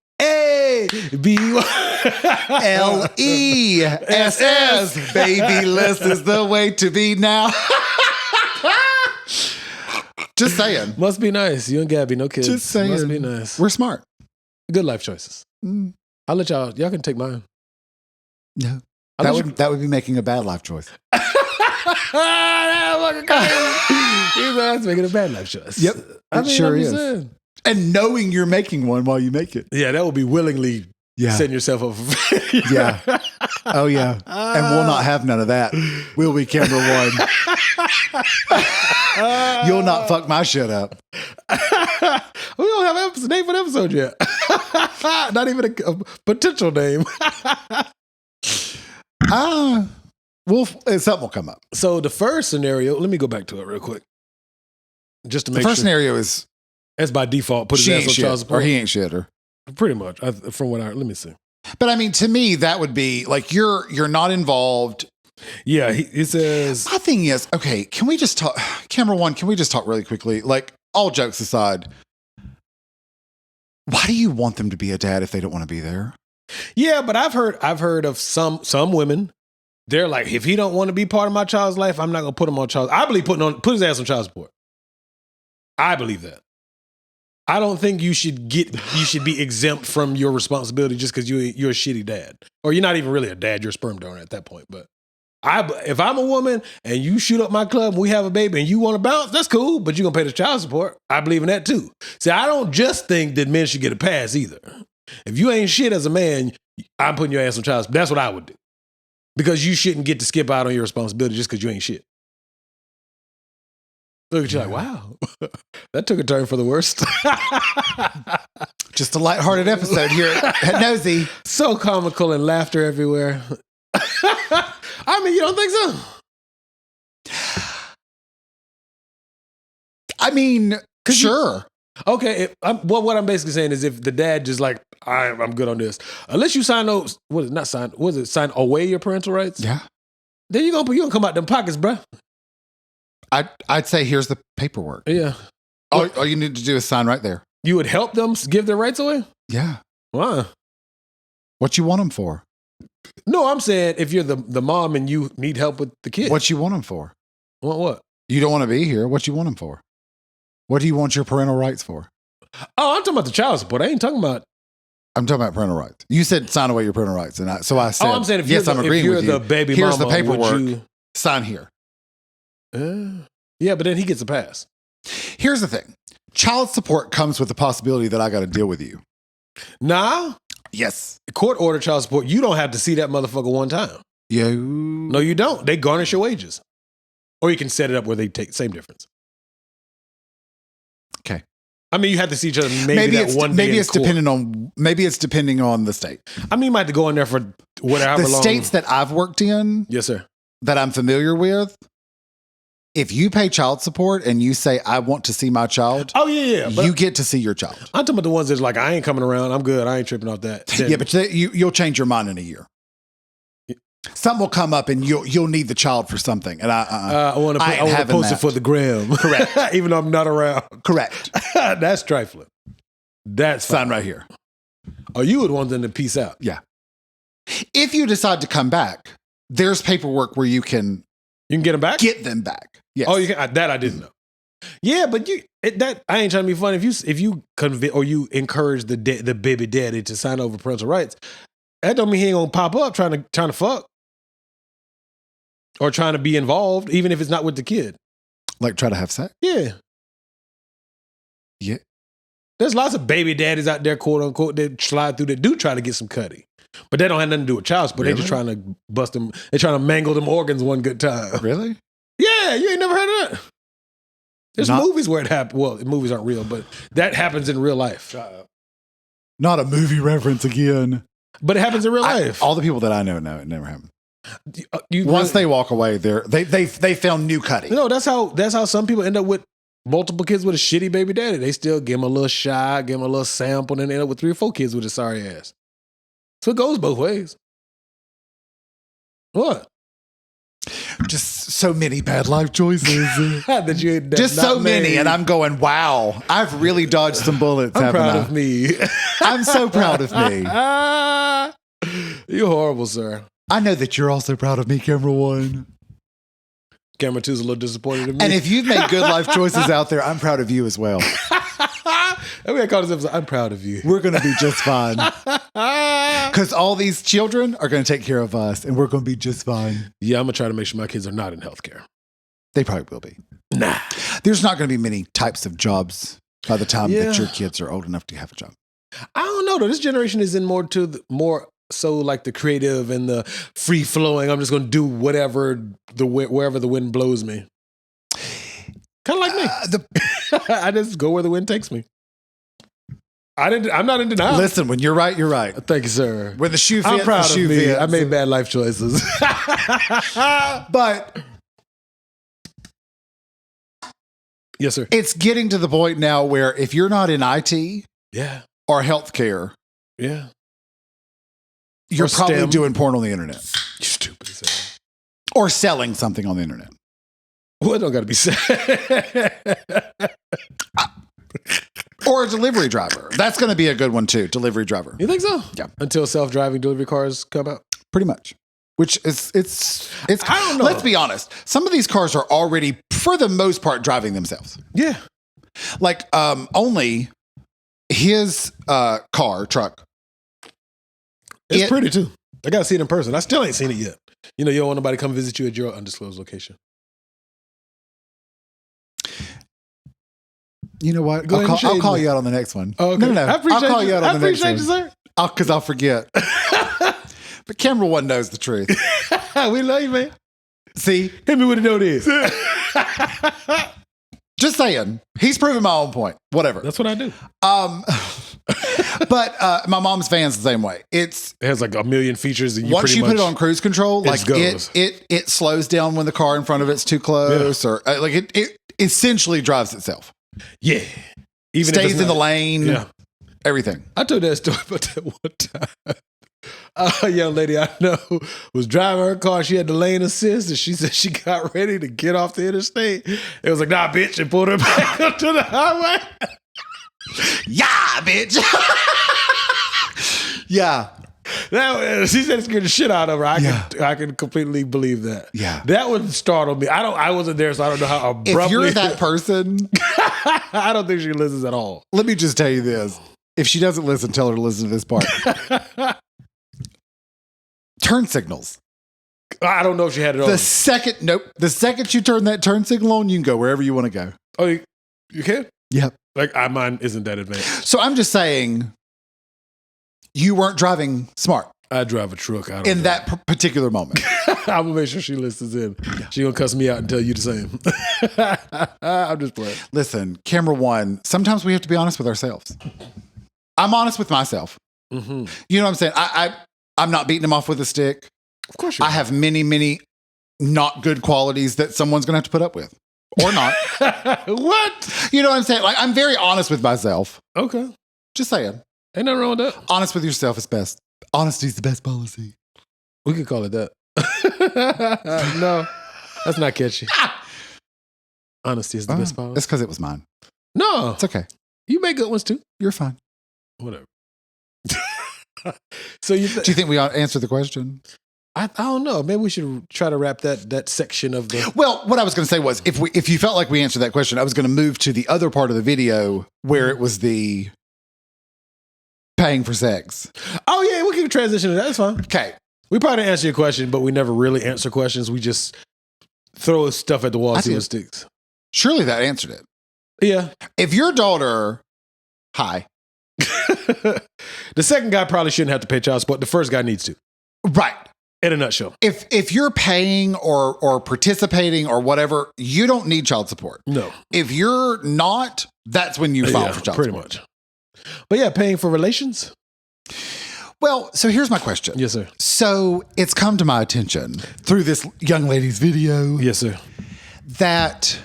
Baby, less is the way to be now. Just saying. Must be nice. You and Gabby, no kids. Just saying. Must be nice. We're smart. Good life choices. I'll let y'all can take mine. No. That would be making a bad life choice. He's making a bad life choice. Yep. It sure is. And knowing you're making one while you make it. Yeah, that would be willingly setting yourself up for failure. Yeah. Oh, yeah. And we'll not have none of that. Will we, camera one? You'll not fuck my shit up. We don't have a name for the episode yet. Not even a potential name. Something will come up. So the first scenario, let me go back to it real quick. Just to make sure. The first scenario is... That's by default. Put his ass on child support. Or he ain't shit. Or pretty much. From what let me see. But I mean, to me, that would be like you're not involved. Yeah, he says. My thing is, okay, can we just talk, camera one? Can we just talk really quickly? Like, all jokes aside, why do you want them to be a dad if they don't want to be there? Yeah, but I've heard of some women. They're like, if he don't want to be part of my child's life, I'm not gonna put him on child. I believe put his ass on child support. I believe that. I don't think you should be exempt from your responsibility just because you're a shitty dad, or you're not even really a dad. You're a sperm donor at that point. But if I'm a woman and you shoot up my club and we have a baby and you want to bounce, that's cool. But you're gonna pay the child support. I believe in that too. See, I don't just think that men should get a pass either. If you ain't shit as a man, I'm putting your ass on child support. That's what I would do, because you shouldn't get to skip out on your responsibility just because you ain't shit. Look at you like, wow, that took a turn for the worst. Just a lighthearted episode here at Nosey. So comical and laughter everywhere. I mean, you don't think so? I mean, sure. Okay, what I'm basically saying is if the dad just like, I'm good on this. Unless you sign those, sign away your parental rights? Yeah. Then you're gonna come out them pockets, bruh. I'd say here's the paperwork. Yeah. All you need to do is sign right there. You would help them give their rights away? Yeah. Why? What you want them for? No, I'm saying if you're the mom and you need help with the kid. What you want them for? Want what? You don't want to be here. What you want them for? What do you want your parental rights for? Oh, I'm talking about the child support. I ain't talking about. I'm talking about parental rights. You said sign away your parental rights, and I said, I'm saying if I'm agreeing with you. the baby here's mama, the paperwork. Sign here. Yeah, but then he gets a pass. Here's the thing. Child support comes with the possibility that I got to deal with you. Nah. Yes. Court order child support, you don't have to see that motherfucker one time. Yeah. No, you don't. They garnish your wages. Or you can set it up where they take same difference. Okay. I mean, you have to see each other maybe that one day maybe it's depending on the state. I mean, you might have to go in there for whatever the long. States that I've worked in. Yes, sir. That I'm familiar with. If you pay child support and you say, I want to see my child. Oh, yeah. You get to see your child. I'm talking about the ones that's like, I ain't coming around. I'm good. I ain't tripping off that. Then, yeah, but you'll change your mind in a year. Something will come up and you'll need the child for something. And I want to post it for the gram. Correct. Even though I'm not around. Correct. That's trifling. That's sign right here. Oh, you would want them to peace out. Yeah. If you decide to come back, there's paperwork where you can get them back? Get them back. Yes. Oh, you can, that I didn't know. Yeah, but I ain't trying to be funny. If you convince or you encourage the baby daddy to sign over parental rights, that don't mean he ain't gonna pop up trying to fuck or trying to be involved, even if it's not with the kid. Like try to have sex? Yeah. Yeah. There's lots of baby daddies out there, quote unquote, that slide through that do try to get some cutty. But that don't have nothing to do with child support. Really? They're just trying to bust them. They're trying to mangle them organs one good time. Really? Yeah, you ain't never heard of that. There's movies where it happens. Well, movies aren't real, but that happens in real life. Not a movie reference again. But it happens in real life. All the people that I know it never happened. Once they walk away, they found new cutty. No, that's how some people end up with multiple kids with a shitty baby daddy. They still give them a little shot, give them a little sample, and then end up with 3 or 4 kids with a sorry ass. So it goes both ways. What? Just so many bad life choices. Just so many. And I'm going, wow, I've really dodged some bullets. I'm proud of me. I'm so proud of me. You're horrible, sir. I know that you're also proud of me, camera 1. Camera 2's a little disappointed in me. And if you've made good life choices out there, I'm proud of you as well. I'm going to call this episode, I'm proud of you. We're going to be just fine. Because all these children are going to take care of us, and we're going to be just fine. Yeah, I'm going to try to make sure my kids are not in healthcare. They probably will be. Nah. There's not going to be many types of jobs by the time that your kids are old enough to have a job. I don't know though. This generation is in more so like the creative and the free flowing. I'm just going to do whatever wherever the wind blows me. Kind of like me. I just go where the wind takes me. I'm not in denial. Listen, when you're right, you're right. Thank you, sir. When the shoe fits, I'm proud the shoe of me. fits. I made bad life choices. But yes, sir. It's getting to the point now where if you're not in IT or healthcare, you're probably STEM. doing porn on the internet. You stupid as hell. Or selling something on the internet. Well, it don't got to be said. Or a delivery driver. That's going to be a good one too. Delivery driver. You think so? Yeah. Until self-driving delivery cars come out? Pretty much. Which is, it's. I don't know. Let's be honest. Some of these cars are already, for the most part, driving themselves. Yeah. Like, only his truck. It's pretty too. I got to see it in person. I still ain't seen it yet. You don't want nobody come visit you at your undisclosed location. You know what? I'll call you out on the next one. Oh, okay. No. I'll call you out on the next one. I appreciate you, sir. Because I'll forget. But camera one knows the truth. We love you, man. See? Hit me with a note is. Just saying. He's proving my own point. Whatever. That's what I do. But my mom's van's the same way. It has like a million features. And once you put it on cruise control, like goes. it slows down when the car in front of it's too close, or like it essentially drives itself. Yeah. Even stays in the lane. Yeah. Everything. I told that story about that one time. A young lady I know was driving her car. She had the lane assist, and she said she got ready to get off the interstate. It was like, nah, bitch, and pulled her back up to the highway. Yeah, bitch. Yeah. She said it scared the shit out of her. I can completely believe that. Yeah. That would startle me. I wasn't there, so I don't know how abruptly. If you're that person, I don't think she listens at all. Let me just tell you this. If she doesn't listen, tell her to listen to this part. Turn signals. I don't know if she had it on. The second you turn that turn signal on, you can go wherever you want to go. Oh, you can? Yep. Like, mine isn't that advanced. So I'm just saying, you weren't driving smart. I drive a truck. In that particular moment. I'm going to make sure she listens in. She going to cuss me out and tell you the same. I'm just playing. Listen, camera one, sometimes we have to be honest with ourselves. I'm honest with myself. Mm-hmm. You know what I'm saying? I'm not beating him off with a stick. Of course you are. I have many, many not good qualities that someone's going to have to put up with. Or not. What? You know what I'm saying? Like, I'm very honest with myself. Okay. Just saying. Ain't nothing wrong with that. Honest with yourself is best. Honesty is the best policy. We could call it that. No, that's not catchy. Honesty is the best policy. It's because it was mine. No. It's okay. You make good ones too. You're fine. Whatever. So do you think we answered the question? I don't know. Maybe we should try to wrap that section of the. Well, what I was going to say was, if you felt like we answered that question, I was going to move to the other part of the video where it was the paying for sex. Oh yeah, we can transition to that. That's fine. Okay. We probably didn't answer your question, but we never really answer questions. We just throw stuff at the wall, see what sticks. Surely that answered it. Yeah. If your daughter, hi. The second guy probably shouldn't have to pay child support. The first guy needs to. Right. In a nutshell. If you're paying or participating or whatever, you don't need child support. No. If you're not, that's when you file for child pretty support. Much. But yeah, paying for relations. Well, so here's my question. Yes, sir. So it's come to my attention through this young lady's video. Yes, sir. That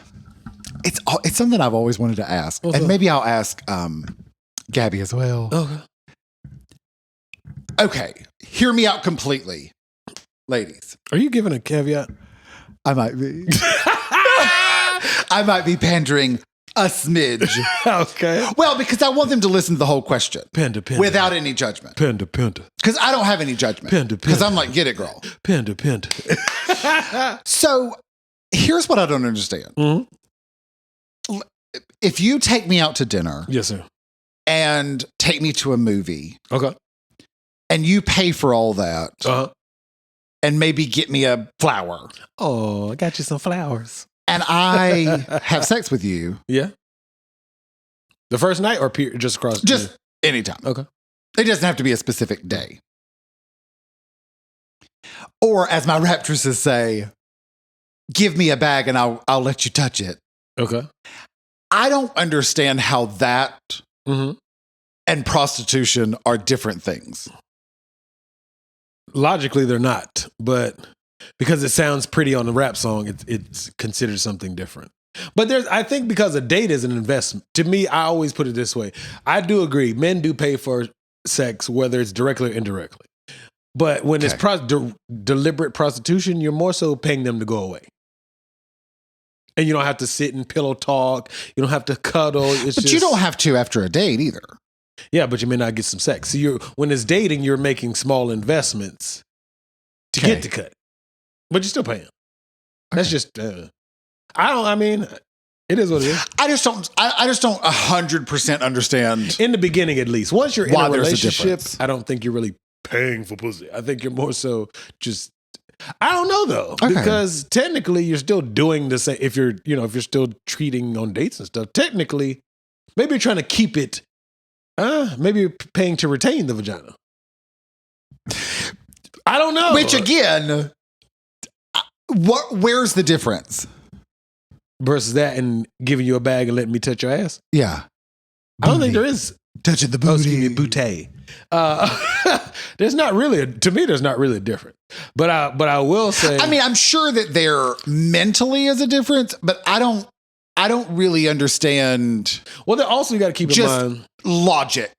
it's something I've always wanted to ask. What's and up? Maybe I'll ask Gabby as well. Okay. Okay. Hear me out completely, ladies. Are you giving a caveat? I might be. I might be pandering a smidge. Okay. Well, because I want them to listen to the whole question. Panda. Without any judgment. Panda. Because I don't have any judgment. Panda. Because I'm like, get it, girl. Panda. So here's what I don't understand. Mm-hmm. If you take me out to dinner. Yes, sir. And take me to a movie. Okay. And you pay for all that. Uh-huh. And maybe get me a flower. Oh, I got you some flowers. And I have sex with you. Yeah. The first night or just across? Just anytime. Okay. It doesn't have to be a specific day. Or as my raptresses say, give me a bag and I'll let you touch it. Okay. I don't understand how that and prostitution are different things. Logically, they're not, but because it sounds pretty on the rap song, it's considered something different. But I think because a date is an investment. To me, I always put it this way. I do agree. Men do pay for sex, whether it's directly or indirectly. But when it's deliberate prostitution, you're more so paying them to go away. And you don't have to sit and pillow talk. You don't have to cuddle. But you don't have to after a date either. Yeah, but you may not get some sex. So when it's dating, you're making small investments to get to cut. But you're still paying. That's just, it is what it is. I just don't 100% understand. In the beginning, at least. Once you're in a relationship, difference. I don't think you're really paying for pussy. I think you're more so just, I don't know though. Okay. Because technically you're still doing the same. If you're still treating on dates and stuff, technically, maybe you're trying to keep it, maybe you're paying to retain the vagina. I don't know. Which again, where's the difference? Versus that and giving you a bag and letting me touch your ass? Yeah. I don't think there is. Touching the booty. Booty. There's not really, to me, there's not really a difference. But I will say. I mean, I'm sure that there mentally is a difference, but I don't really understand. Well, then also you got to keep in mind. Logic.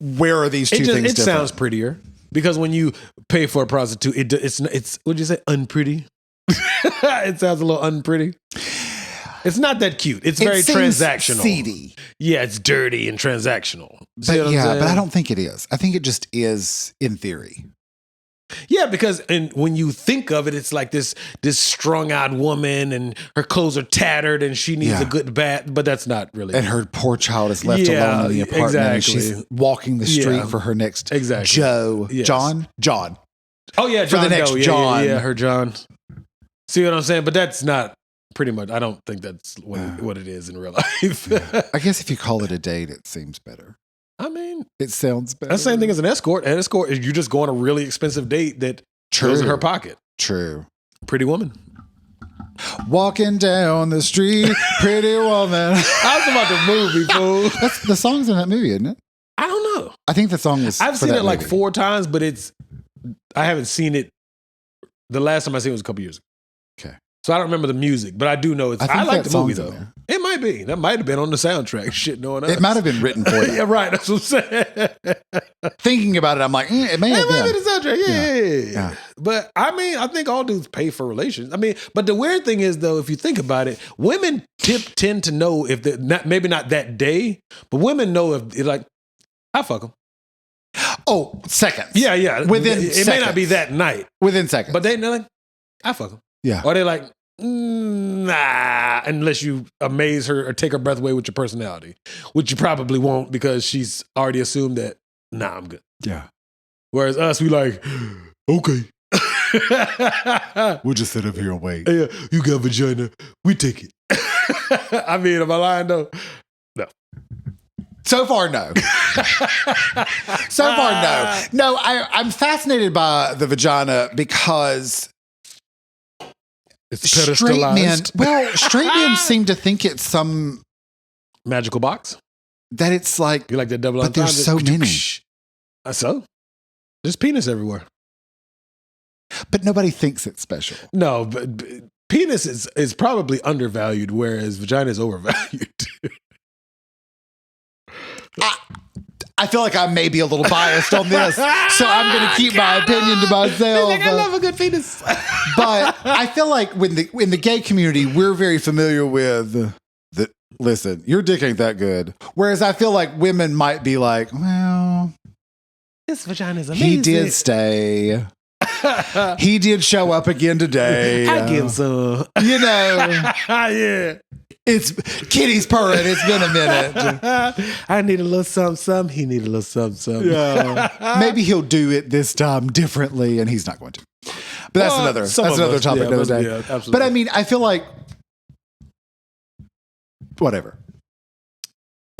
Where are these two things different? It sounds prettier. Because when you pay for a prostitute, it's what'd you say, unpretty? It sounds a little unpretty. It's not that cute. It's very transactional. Seedy. Yeah, it's dirty and transactional. But I don't think it is. I think it just is in theory. Yeah, because when you think of it, it's like this strung-out woman and her clothes are tattered and she needs a good bath, but that's not really. And her poor child is left alone in the apartment and she's walking the street for her next Joe. Yes. John. Oh, yeah, John for the next Doe. John. Yeah, her John. See what I'm saying? But that's not pretty much, I don't think that's what it is in real life. Yeah. I guess if you call it a date, it seems better. I mean, it sounds better. That's the same thing as an escort. An escort is you just go on a really expensive date that goes in her pocket. True. Pretty woman. Walking down the street, pretty woman. I was about the movie, fool. That's the song's in that movie, isn't it? I don't know. I think the song was. I've seen it like 4 times, but I haven't seen it. The last time I seen it was a couple years ago. Okay. So I don't remember the music, but I do know it's. I like the movie though. There. It might be. That might have been on the soundtrack. Shit, no one else. It might have been written for that. Yeah, right. That's what I'm saying. Thinking about it, I'm like, it may have been. It might be the soundtrack. Yeah. But I mean, I think all dudes pay for relations. I mean, but the weird thing is though, if you think about it, women tend to know if they're not, maybe not that day, but women know if they're like, I fuck them. Oh, seconds. Yeah. Within it seconds. may not be that night. Within seconds. But they're like, I fuck them. Yeah. Or they're like, nah, unless you amaze her or take her breath away with your personality, which you probably won't because she's already assumed that, nah, I'm good. Yeah. Whereas us, we like, okay. We'll just sit up here and wait. Yeah, you got vagina. We take it. I mean, am I lying though? No. So far, no. No, I'm fascinated by the vagina because it's straight men seem to think it's some magical box. That it's like, you like that double but there's so many. So there's penis everywhere. But nobody thinks it's special. No, but penis is probably undervalued, whereas vagina is overvalued. I feel like I may be a little biased on this, so I'm going to keep my opinion to myself. Like, I love a good penis. But I feel like in the gay community, we're very familiar with the, listen, your dick ain't that good. Whereas I feel like women might be like, well, this vagina is amazing. He did stay. He did show up again today. I give some. You know. Yeah. It's Kitty's purring. It's been a minute. I need a little something. He need a little something. Yeah. Maybe he'll do it this time differently, and he's not going to. But that's another topic another day. Yeah, absolutely. But I mean, I feel like whatever.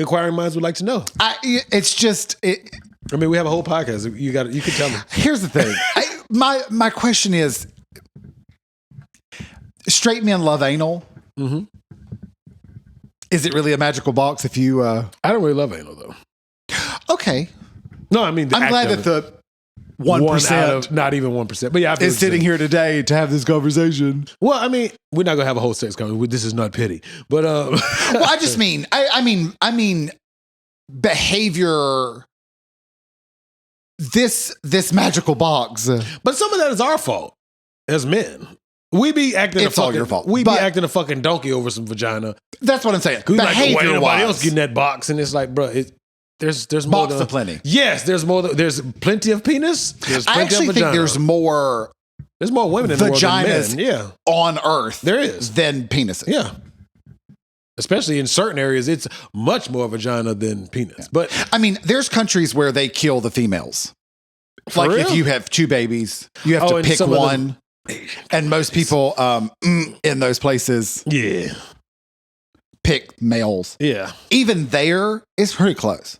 inquiring minds would like to know. It's just. I mean, we have a whole podcast. You can tell me. Here's the thing. My question is, straight men love anal. Mm-hmm. Is it really a magical box if you... I don't really love anal, though. Okay. No, I mean... I'm glad that the 1%... not even 1%. But yeah, is sitting here today to have this conversation. Well, I mean, we're not going to have a whole sex conversation. This is not pity. But... well, I just mean... I mean behavior... This magical box. But some of that is our fault as men. We be acting all your fault. We be acting a fucking donkey over some vagina. That's what I'm saying. Behavior like, why nobody wise. else getting that box? And it's like, bro, there's more box than plenty. Yes, there's more. There's plenty of penis. There's plenty I actually of vagina. think there's more. There's more women in the world than men. Yeah, on Earth there is than penises. Yeah, especially in certain areas, it's much more vagina than penis. Yeah. But I mean, there's countries where they kill the females. Like real? If you have two babies, you have to pick one. And most people in those places pick males. Yeah. Even there, it's pretty close.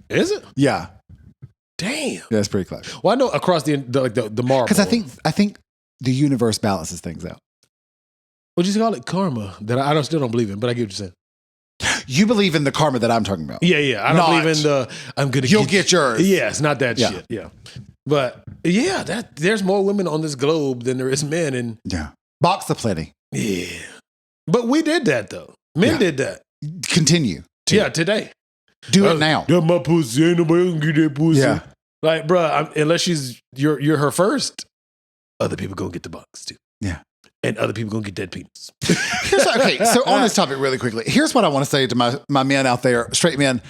Is it? Yeah. Damn. Yeah, it's pretty close. Well, I know across the marble. Because I think the universe balances things out. What'd you call it? Karma. That I still don't believe in, but I get what you're saying. You believe in the karma that I'm talking about. Yeah. I don't believe in the you'll get yours. Yeah, it's not that shit. Yeah. But yeah, there's more women on this globe than there is men, and box of plenty. Yeah, but we did that though. Men did that. Continue. Today. Do it now. That's my pussy. Ain't nobody gonna get that pussy. Yeah. Like, bro, unless you're her first, other people gonna get the box too. Yeah. And other people gonna get that penis. Okay, so on this topic, really quickly, here's what I want to say to my men out there, straight men.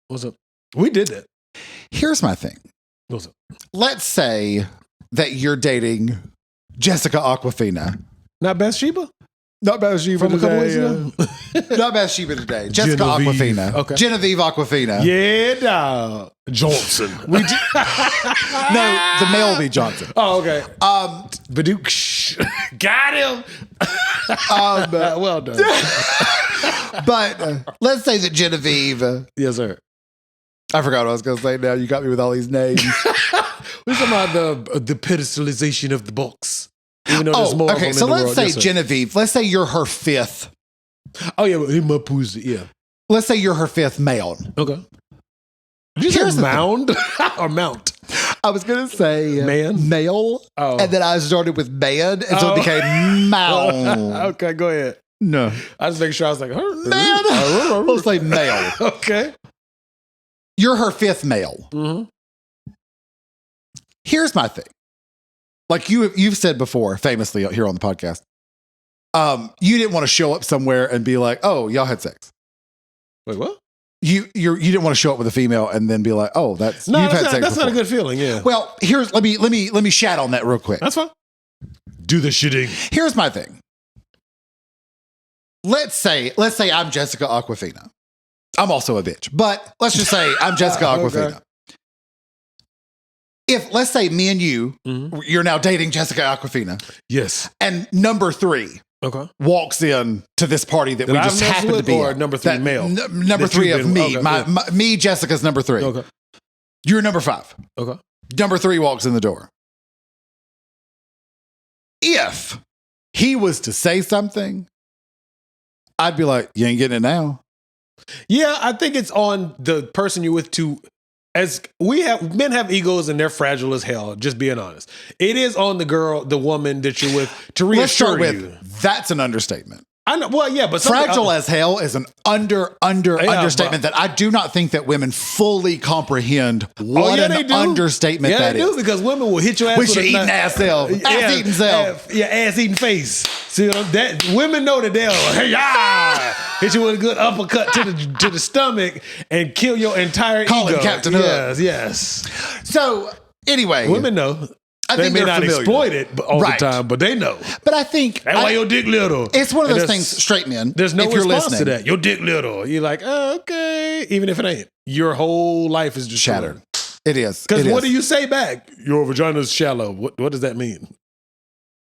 What's up? We did that. Here's my thing. What's up? Let's say that you're dating Jessica Aquafina. Not Bathsheba? Not Bathsheba from today. A couple weeks ago? Not Bathsheba today. Jessica Aquafina. Okay. Genevieve Aquafina. Yeah, dog. Johnson. No, the male will be Johnson. Oh, okay. Badoosh. Got him. Well done. But let's say that Genevieve. Yes, sir. I forgot what I was going to say now. You got me with all these names. We're talking about the pedestalization of the box. Even though there's more okay, of them so in the let's world. say Yes, Genevieve. Let's say you're her fifth. Oh, yeah, in my pussy, yeah. Let's say you're her fifth male. Okay. Did you say mound or mount? I was going to say male, and then I started with man, and so it became mound. Okay, go ahead. No. I was making sure I was like, man. We'll say male. Okay. You're her fifth male. Mm-hmm. Here's my thing. Like you've said before, famously here on the podcast, you didn't want to show up somewhere and be like, "Oh, y'all had sex." Wait, what? You didn't want to show up with a female and then be like, "Oh, you've had sex." That's not a good feeling. Yeah. Well, let me chat on that real quick. That's fine. Do the shitting. Here's my thing. Let's say I'm Jessica Aquafina. I'm also a bitch, but let's just say I'm Jessica Aquafina. Okay. If, let's say me and you, you're now dating Jessica Aquafina. Yes. And number 3 walks in to this party that we just happen to be or number 3 male? Number 3 of me. Me, Jessica's number 3. Okay. You're number 5. Okay. Number 3 walks in the door. If he was to say something, I'd be like, you ain't getting it now. Yeah, I think it's on the person you're with to... As men have egos and they're fragile as hell, just being honest. It is on the woman that you're with to reassure you. That's an understatement. I know. Well, yeah, but fragile as hell is an understatement that I do not think that women fully comprehend what an understatement that is. Yeah, they do, because women will hit your ass with your eating ass self. Ass eating self. Yeah, ass eating face. See, that women know that they'll hit you with a good uppercut to the stomach and kill your entire Call ego. Him Captain Hook. Yes. So anyway, women know. They may not exploit it all the time, but they know. But I think that's why your dick little. It's one of those things, straight men. There's no if you're response listening, to that. Your dick little. You're like, okay, even if it ain't. Your whole life is just shattered. It is. Because what do you say back? Your vagina's shallow. What does that mean?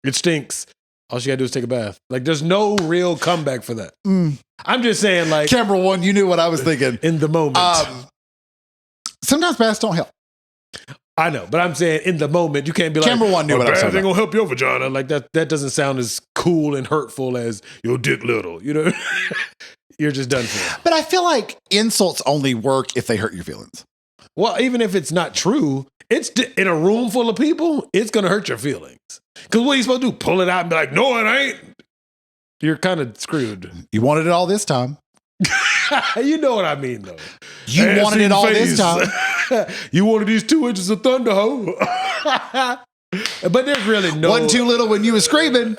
It stinks. All she got to do is take a bath. Like, there's no real comeback for that. I'm just saying, like, Camera one, you knew what I was thinking. in the moment. Sometimes baths don't help. I know, but I'm saying in the moment, you can't be like, Camera one knew what I was bath talking ain't about. gonna help your vagina. Like, that doesn't sound as cool and hurtful as your dick little, you know? You're just done for. But I feel like insults only work if they hurt your feelings. Well, even if it's not true, it's in a room full of people, it's going to hurt your feelings. Because what are you supposed to do? Pull it out and be like, no, it ain't. You're kind of screwed. You wanted it all this time. You know what I mean, though. You Ass wanted in it all face. this time. You wanted these 2 inches of thunder, hoe. But there's really no. Wasn't too little when you were screaming.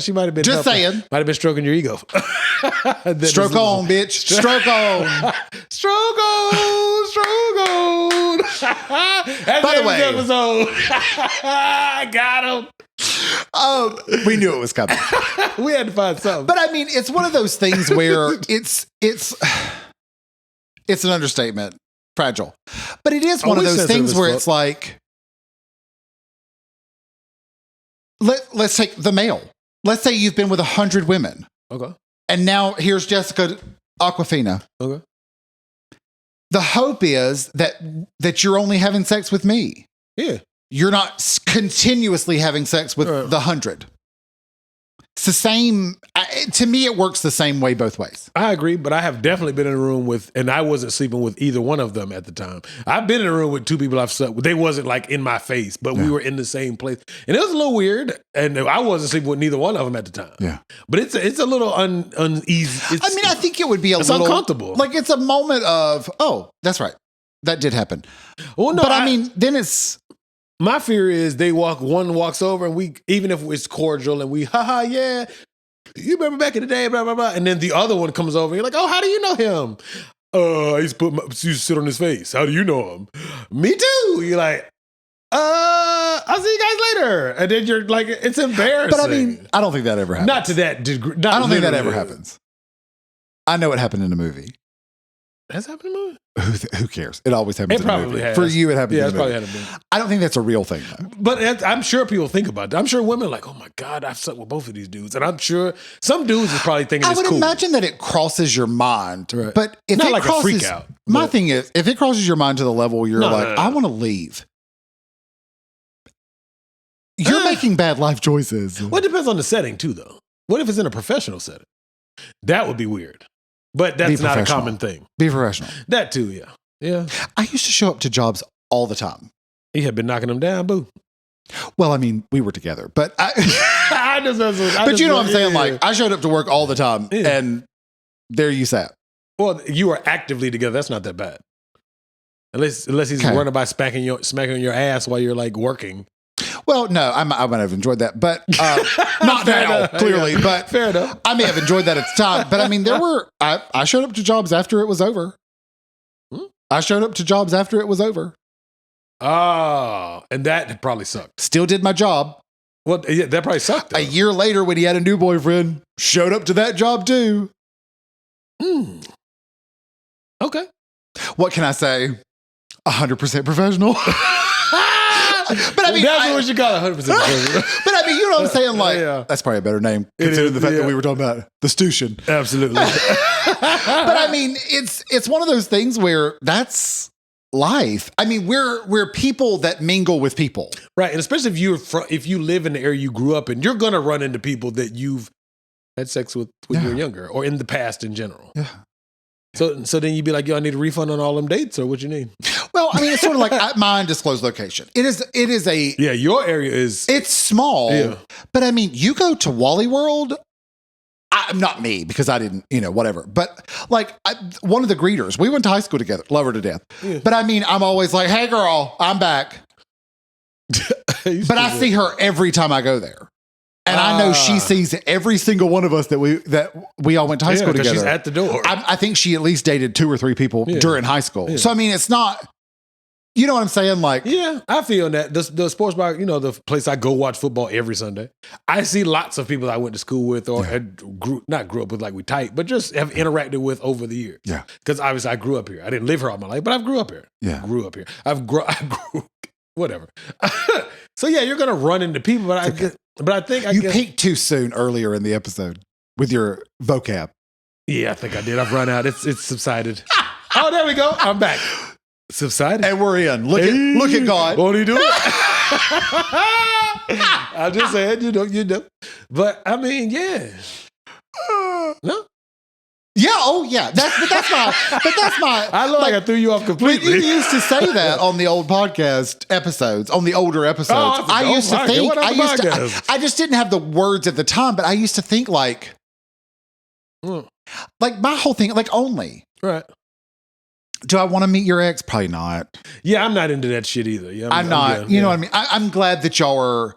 She might have been. Just saying. Might have been stroking your ego. Stroke on, bitch. Stroke on. Stroke on. Stroke on. That's By the way. episode. I got him. We knew it was coming. We had to find something. But I mean, it's one of those things where it's an understatement. Fragile. But it is one of those things where it's like, let's take the male. Let's say you've been with 100 women. Okay. And now here's Jessica Aquafina. Okay. The hope is that you're only having sex with me. Yeah. You're not continuously having sex with the 100. It's the same. To me, it works the same way both ways. I agree, but I have definitely been in a room with, and I wasn't sleeping with either one of them at the time. I've been in a room with 2 people I've slept with. They wasn't like in my face, but we were in the same place. And it was a little weird, and I wasn't sleeping with neither one of them at the time. Yeah. But it's a little uneasy. I think it would be a little uncomfortable. Like it's a moment of, oh, that's right. That did happen. Well, no, but I mean, then it's... My fear is one walks over and we, even if it's cordial and we, haha, yeah, you remember back in the day, blah, blah, blah. And then the other one comes over and you're like, oh, how do you know him? I used to sit on his face. How do you know him? Me too. You're like, I'll see you guys later. And then you're like, it's embarrassing. But I mean, I don't think that ever happens. Not to that degree. I don't think that ever happens. I know it happened in a movie. Has happened in a movie? Who cares? It always happens. It probably has. For you, it happens. Yeah, it probably had been. I don't think that's a real thing, though. But I'm sure people think about that. I'm sure women are like, oh my God, I've slept with both of these dudes. And I'm sure some dudes is probably thinking it's cool. I would imagine that it crosses your mind. Right. But if not it like crosses, a freak out. My thing is, if it crosses your mind to the level where you're I want to leave. You're making bad life choices. Well, it depends on the setting too, though. What if it's in a professional setting? That would be weird. But that's not a common thing. Be professional. That too, yeah. Yeah. I used to show up to jobs all the time. He had been knocking them down, boo. Well, I mean, we were together, but but you know what I'm saying? Like, I showed up to work all the time, and there you sat. Well, you were actively together. That's not that bad. Unless he's running by smacking on your ass while you're like working. Well, no, I might have enjoyed that, but not now, clearly. Yeah. But fair enough. I may have enjoyed that at the time. But I mean, I showed up to jobs after it was over. I showed up to jobs after it was over. Oh, and that probably sucked. Still did my job. Well, yeah, that probably sucked, though. A year later, when he had a new boyfriend, showed up to that job too. Okay. What can I say? 100% professional. But I mean, that's what you call 100% professional. But I mean, you know what I'm saying? Like, that's probably a better name considering the fact that we were talking about the Stushin. Absolutely. But I mean, it's one of those things where that's life. I mean, we're people that mingle with people, right? And especially if you live in the area you grew up in, you're gonna run into people that you've had sex with when you were younger, or in the past in general. Yeah. So then you'd be like, yo, I need a refund on all them dates, or what you need? Well, I mean, it's sort of like my undisclosed location. It is a... Yeah, your area is... It's small, but I mean, you go to Wally World, not me, because I didn't, whatever. But like, one of the greeters, we went to high school together, love her to death. Yeah. But I mean, I'm always like, hey girl, I'm back. But I see her every time I go there. And I know she sees every single one of us that we all went to high school together. She's at the door. I think she at least dated 2 or 3 people during high school. Yeah. So I mean, it's not, you know what I'm saying? Like, yeah, I feel that the sports bar, the place I go watch football every Sunday. I see lots of people I went to school with, or not grew up with, like we tight, but just have interacted with over the years. Yeah, because obviously I grew up here. I didn't live here all my life, but I grew up here. Yeah, grew up here. I grew whatever. So yeah, you're gonna run into people, but But I think You peaked too soon earlier in the episode with your vocab. Yeah, I think I did. I've run out. It's subsided. Oh, there we go. I'm back. Subsided. And we're in. Look at God. Won't he do it? I'm just saying, you know. But I mean, yeah. No. Yeah, oh yeah. That's my I look like I threw you off completely. When you used to say that on the old podcast episodes, on the older episodes. I used to think I just didn't have the words at the time, but I used to think like my whole thing, like only. Right. Do I want to meet your ex? Probably not. Yeah, I'm not into that shit either. Yeah, I'm not. Good. You know what I mean? I'm glad that y'all are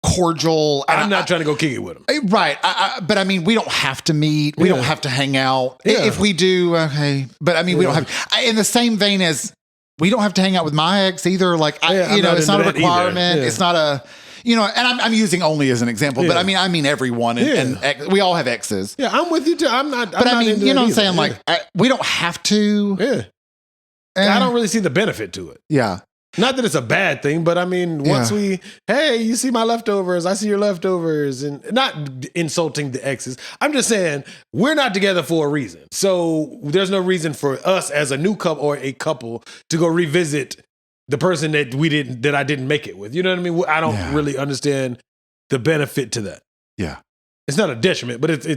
cordial. I'm not trying to go kick it with him. Right. But I mean, we don't have to meet. We don't have to hang out. Yeah. If we do, okay. But I mean, we don't have, in the same vein as we don't have to hang out with my ex either. Like, it's not a requirement. It's not a, and I'm using only as an example, but I mean everyone and we all have exes. Yeah, I'm with you too. I'm not. But I mean, you know what I'm saying? Like, we don't have to. Yeah. I don't really see the benefit to it. Yeah. Not that it's a bad thing, but I mean, once hey, you see my leftovers, I see your leftovers, and not insulting the exes. I'm just saying we're not together for a reason. So there's no reason for us as a new couple or a couple to go revisit the person that I didn't make it with. You know what I mean? I don't really understand the benefit to that. Yeah. It's not a detriment, but it's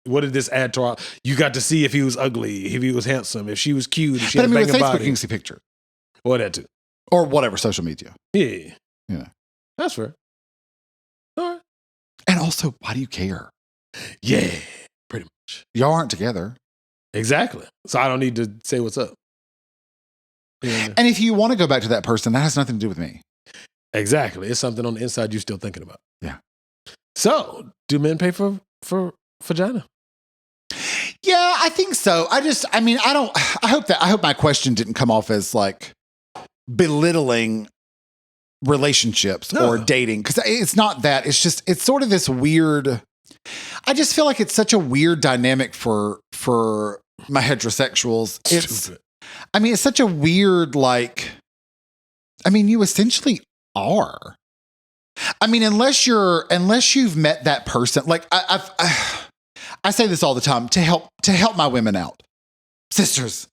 what did this add to our? You got to see if he was ugly, if he was handsome, if she was cute, if she had a banging body. But I mean, with Facebook, you can see picture. Or that too. Or whatever, social media. Yeah. Yeah. That's fair. All right. And also, why do you care? Yeah, pretty much. Y'all aren't together. Exactly. So I don't need to say what's up. Yeah. And if you want to go back to that person, that has nothing to do with me. Exactly. It's something on the inside you're still thinking about. Yeah. So, do men pay for vagina? Yeah, I think so. I hope my question didn't come off as like belittling relationships or dating, because it's not that. It's sort of this weird, I just feel like it's such a weird dynamic for my heterosexuals. It's such a weird, like, you essentially are. Unless you've met that person, like I say this all the time to help my women out, sisters,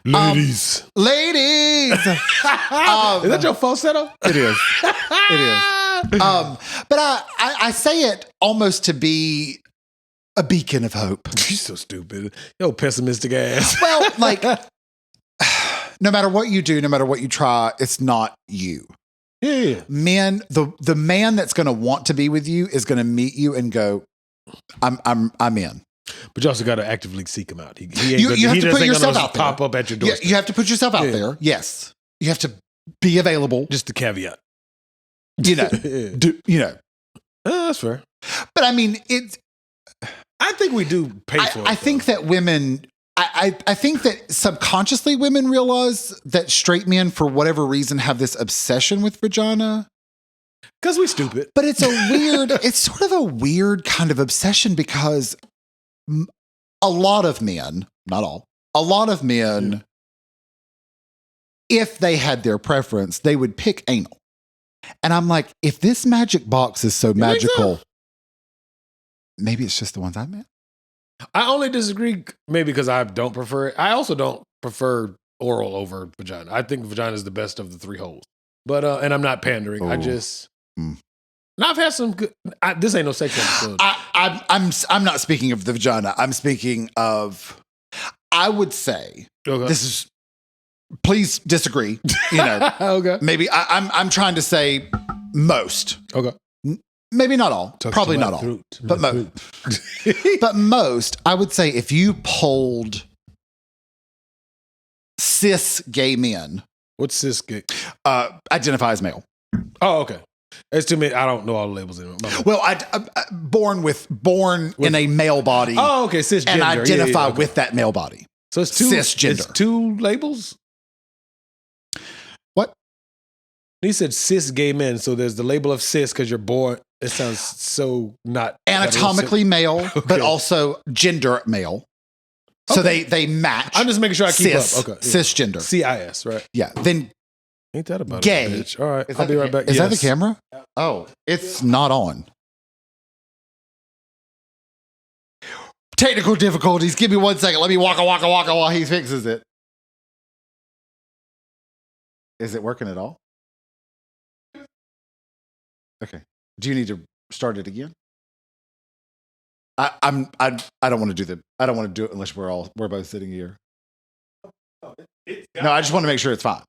ladies. Is that your falsetto? It is. It is. But I say it almost to be a beacon of hope. You're so stupid. Yo, pessimistic ass. Well, like, no matter what you do, no matter what you try, it's not you. Yeah. Men, the man that's going to want to be with you is going to meet you and go, I'm in. But you also got to actively seek him out. You have to put yourself out there. Pop up at your door. Yeah, you have to put yourself out there. Yes. You have to be available. Just the caveat. That's fair. But I think we do pay for it. I think that women, I think that subconsciously women realize that straight men, for whatever reason, have this obsession with vagina. Because we stupid. But it's it's sort of a weird kind of obsession, because a lot of men, not all, a lot of men, if they had their preference, they would pick anal. And I'm like, if this magic box is so magical, maybe it's just the ones I met. I only disagree maybe because I don't prefer it. I also don't prefer oral over vagina. I think vagina is the best of the three holes. But and I'm not pandering. I just now I've had some good. This ain't no sex episode. I'm not speaking of the vagina. I'm speaking of. I would say this is. Please disagree. Okay. Maybe I'm trying to say most. Okay. Maybe not all. Probably not all. But most. I would say if you polled cis gay men. What's cis gay? Identify as male. Oh, okay. It's too many. I don't know all the labels anymore. Well, born in a male body. Oh, okay. Cisgender. And identify with that male body. So it's two cisgender. It's two labels. What? He said cis gay men. So there's the label of cis because you're born. It sounds so not anatomically male, okay. But also gender male. So they match. I'm just making sure I keep up. Okay. Cisgender. CIS, right? Yeah. Then ain't that about gay? Bitch. All right. I'll be right back. Is that the camera? Oh, it's not on. Technical difficulties. Give me 1 second. Let me waka while he fixes it. Is it working at all? Okay. Do you need to start it again? I don't want to do it unless we're both sitting here. No, I just want to make sure it's fine.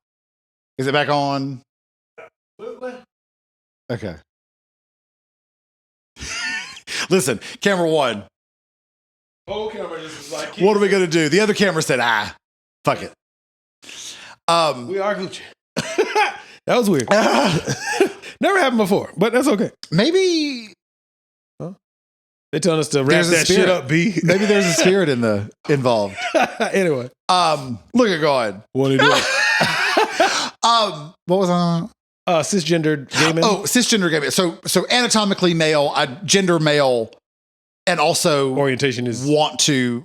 Is it back on? Okay. Listen, camera one. Oh, camera just is like, what are we gonna do? The other camera said, fuck it. We are Gucci. That was weird. Never happened before, but that's okay. Maybe they telling us to wrap that shit up, B. Maybe there's a spirit involved. Anyway. Look at God. What are you doing? What was on? Cisgendered gay men. Oh, cisgender gay men. So anatomically male, gender male, and also orientation is want to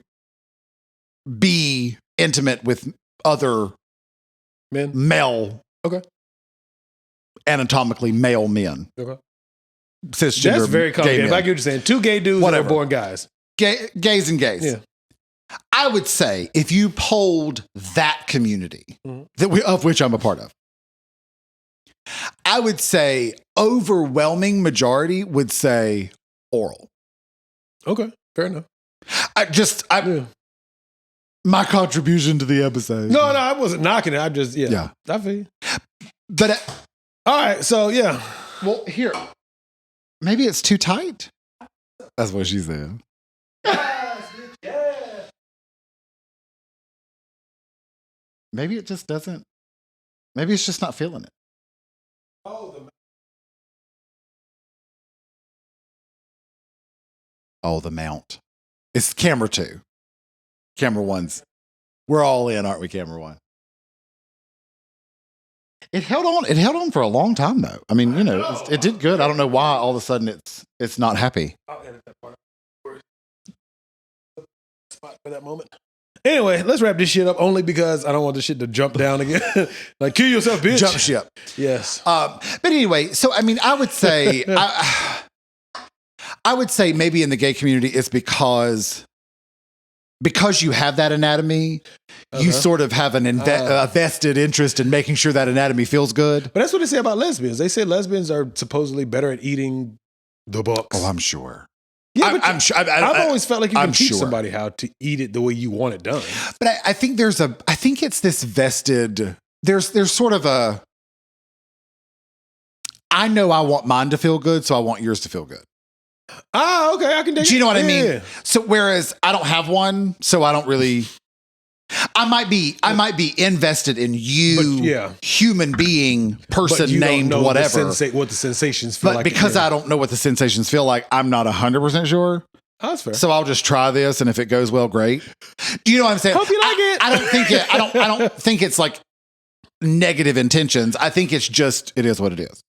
be intimate with other men, male. Okay. Anatomically male men. Okay. Cisgender. That's very complicated. Like you were saying, 2 gay dudes that are born guys. Gays and gays. Yeah. I would say if you polled that community of which I'm a part of, I would say overwhelming majority would say oral. Okay, fair enough. My contribution to the episode. No, I wasn't knocking it. I just, I feel you. But all right, so yeah. Well, here, maybe it's too tight. That's what she said. Maybe it just doesn't. Maybe it's just not feeling it. Oh, the mount. It's camera 2. Camera 1's. We're all in, aren't we, camera 1? It held on. It held on for a long time, though. I mean, it did good. I don't know why all of a sudden it's not happy. I'll edit that part. Spot for that moment. Anyway, let's wrap this shit up only because I don't want this shit to jump down again. Like, kill yourself, bitch. Jump ship. Yes. But anyway, so I mean, I would say, I would say maybe in the gay community it's because you have that anatomy, you sort of have a vested interest in making sure that anatomy feels good. But that's what they say about lesbians. They say lesbians are supposedly better at eating the bucks. Oh, I'm sure. Yeah, I'm sure. I've always felt like you can teach sure. somebody how to eat it the way you want it done. But I think I think it's this vested, there's sort of a, I know I want mine to feel good, so I want yours to feel good. Ah, okay, I can dig it. Do you know what I mean? Yeah. So whereas I don't have one, so I don't really, I might be invested in you, human being, person you named don't know whatever. What the sensations feel like. But because I don't know what the sensations feel like, I'm not 100% sure. Oh, that's fair. So I'll just try this, and if it goes well, great. Do you know what I'm saying? Hope you like it. I don't think it. I don't think it's like negative intentions. I think it's just it is what it is.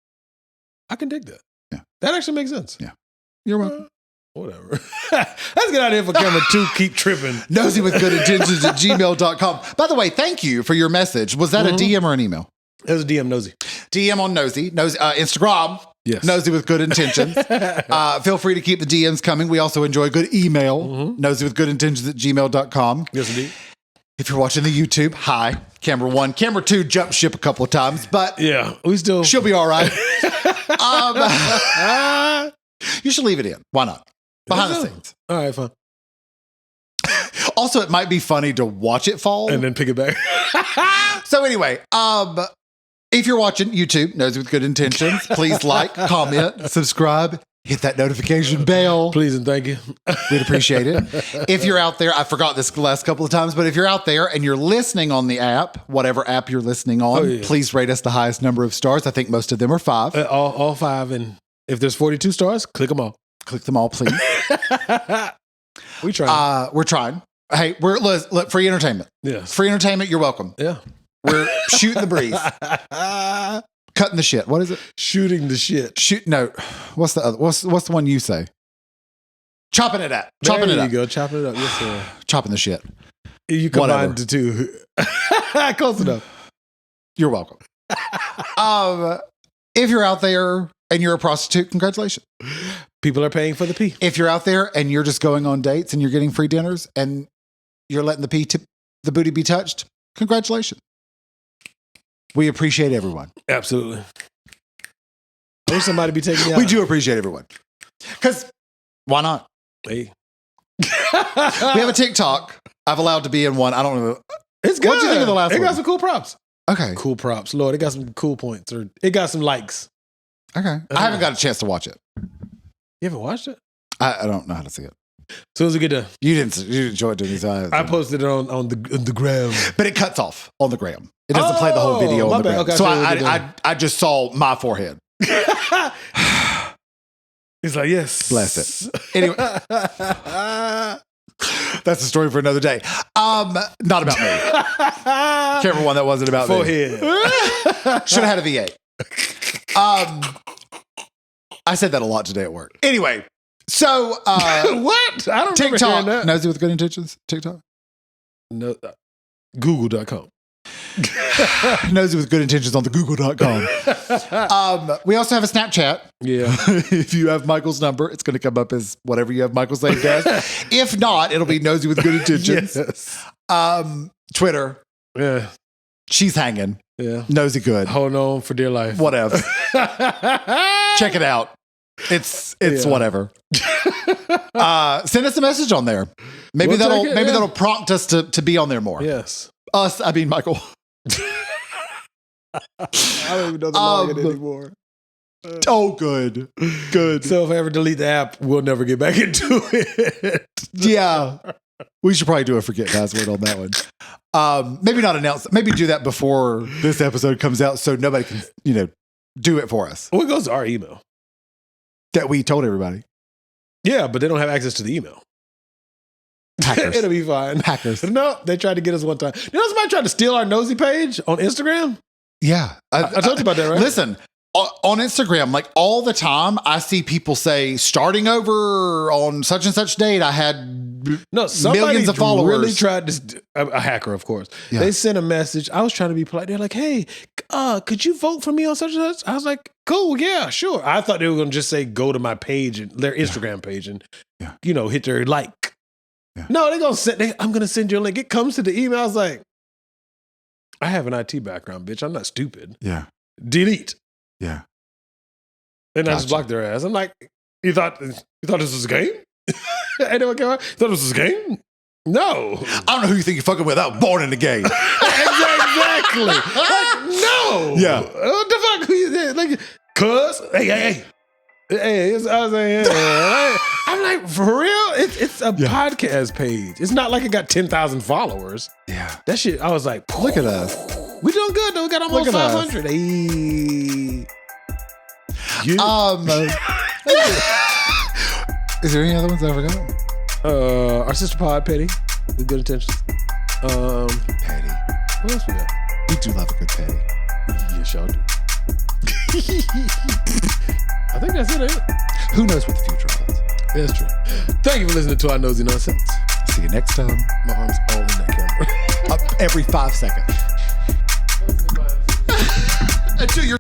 I can dig that. Yeah, that actually makes sense. Yeah, you're welcome. Whatever. Let's get out of here for camera 2. Keep tripping. Nosey with good intentions at gmail.com. By the way, thank you for your message. Was that a DM or an email? It was a DM, Nosey. DM on Nosey. Instagram. Yes. Nosey with good intentions. Feel free to keep the DMs coming. We also enjoy good email. Nosey with good intentions at gmail.com. Yes, indeed. If you're watching the YouTube, hi. Camera 1. Camera 2 jumped ship a couple of times, but yeah, she'll be all right. You should leave it in. Why not? Behind the scenes. All right, fine. Also, it might be funny to watch it fall and then pick it back. So anyway, if you're watching YouTube, Nosey with good intentions, please like, comment, subscribe, hit that notification bell. Please and thank you. We'd appreciate it. If you're out there, I forgot this the last couple of times, but if you're out there and you're listening on the app, whatever app you're listening on, please rate us the highest number of stars. I think most of them are 5. All 5. And if there's 42 stars, click them all. Click them all, please. We're trying. Hey, look, free entertainment. Yes. Free entertainment, you're welcome. Yeah. We're shooting the breeze. Cutting the shit. What is it? Shooting the shit. No. What's the other? What's the one you say? Chopping it up. There you go. Chopping it up. Yes, sir. Chopping the shit. You combined the 2. Close enough. You're welcome. If you're out there and you're a prostitute, congratulations. People are paying for the pee. If you're out there and you're just going on dates and you're getting free dinners and you're letting the booty be touched, congratulations. We appreciate everyone. Absolutely. I wish somebody be taking me out. We do appreciate everyone. Because why not? Hey. We have a TikTok. I've allowed to be in one. I don't know. It's good. What do you think of the last one? It got some cool props. Okay. Cool props. Lord, it got some cool points. Or it got some likes. Okay. I haven't got a chance to watch it. You haven't watched it? I don't know how to see it. So as we get done. You didn't enjoy it, did you? I posted it on the gram. But it cuts off on the gram. It doesn't play the whole video on the gram. Okay, so I just saw my forehead. He's like, yes. Bless it. Anyway. That's a story for another day. Not about me. Whichever one that wasn't about forehead. me. Should have had a V8. I said that a lot today at work. Anyway, so what? I don't remember hearing that. Nosey with good intentions. TikTok. No, Google.com. Nosey with good intentions on the Google.com. We also have a Snapchat. Yeah. If you have Michael's number, it's going to come up as whatever you have Michael's name as. If not, it'll be Nosey with good intentions. Yes. Twitter. Yeah. She's hanging. Yeah. Nosey good. Hold on for dear life. Whatever. Check it out. It's whatever. Send us a message on there. Maybe that'll prompt us to be on there more. Yes. Us, I mean Michael. I don't even know the login anymore. Oh, good. So if I ever delete the app, we'll never get back into it. Yeah. We should probably do a forget password on that one. Maybe not announce. Maybe do that before this episode comes out so nobody can, do it for us. Well, it goes to our email. That we told everybody. Yeah, but they don't have access to the email. Hackers. It'll be fine. Hackers. No, they tried to get us one time. You know somebody tried to steal our Nosey page on Instagram? Yeah. I told you about that, right? Listen, on Instagram, like all the time, I see people say, starting over on such and such date, I had millions of followers. Really tried to, a hacker, of course. Yeah. They sent a message. I was trying to be polite. They're like, hey, could you vote for me on such and such? I was like, cool, yeah, sure. I thought they were going to just say, go to my page, their Instagram page, and, hit their like. Yeah. No, they're going to I'm going to send you a link. It comes to the email. I was like, I have an IT background, bitch. I'm not stupid. Yeah. Delete. Yeah. And I just blocked their ass. I'm like, you thought this was a game? Anyone came out? You thought this was a game? No. I don't know who you think you're fucking with. I was born in the game. Exactly. Like, no. Yeah. What the fuck? Who you like? Cuz? Hey. I was like, I'm like, for real? It's a podcast page. It's not like it got 10,000 followers. Yeah. That shit, I was like, look at us. We doing good though. We got almost 500. Hey. Is there any other ones I forgot? Our sister pod, Petty, with good intentions. Petty. What else we got? We do love a good petty. Yes, y'all do. I think that's it. Who knows what the future holds? That's true. Thank you for listening to our Nosey Nonsense. See you next time. My arm's all in that camera. Up every 5 seconds. Until you're...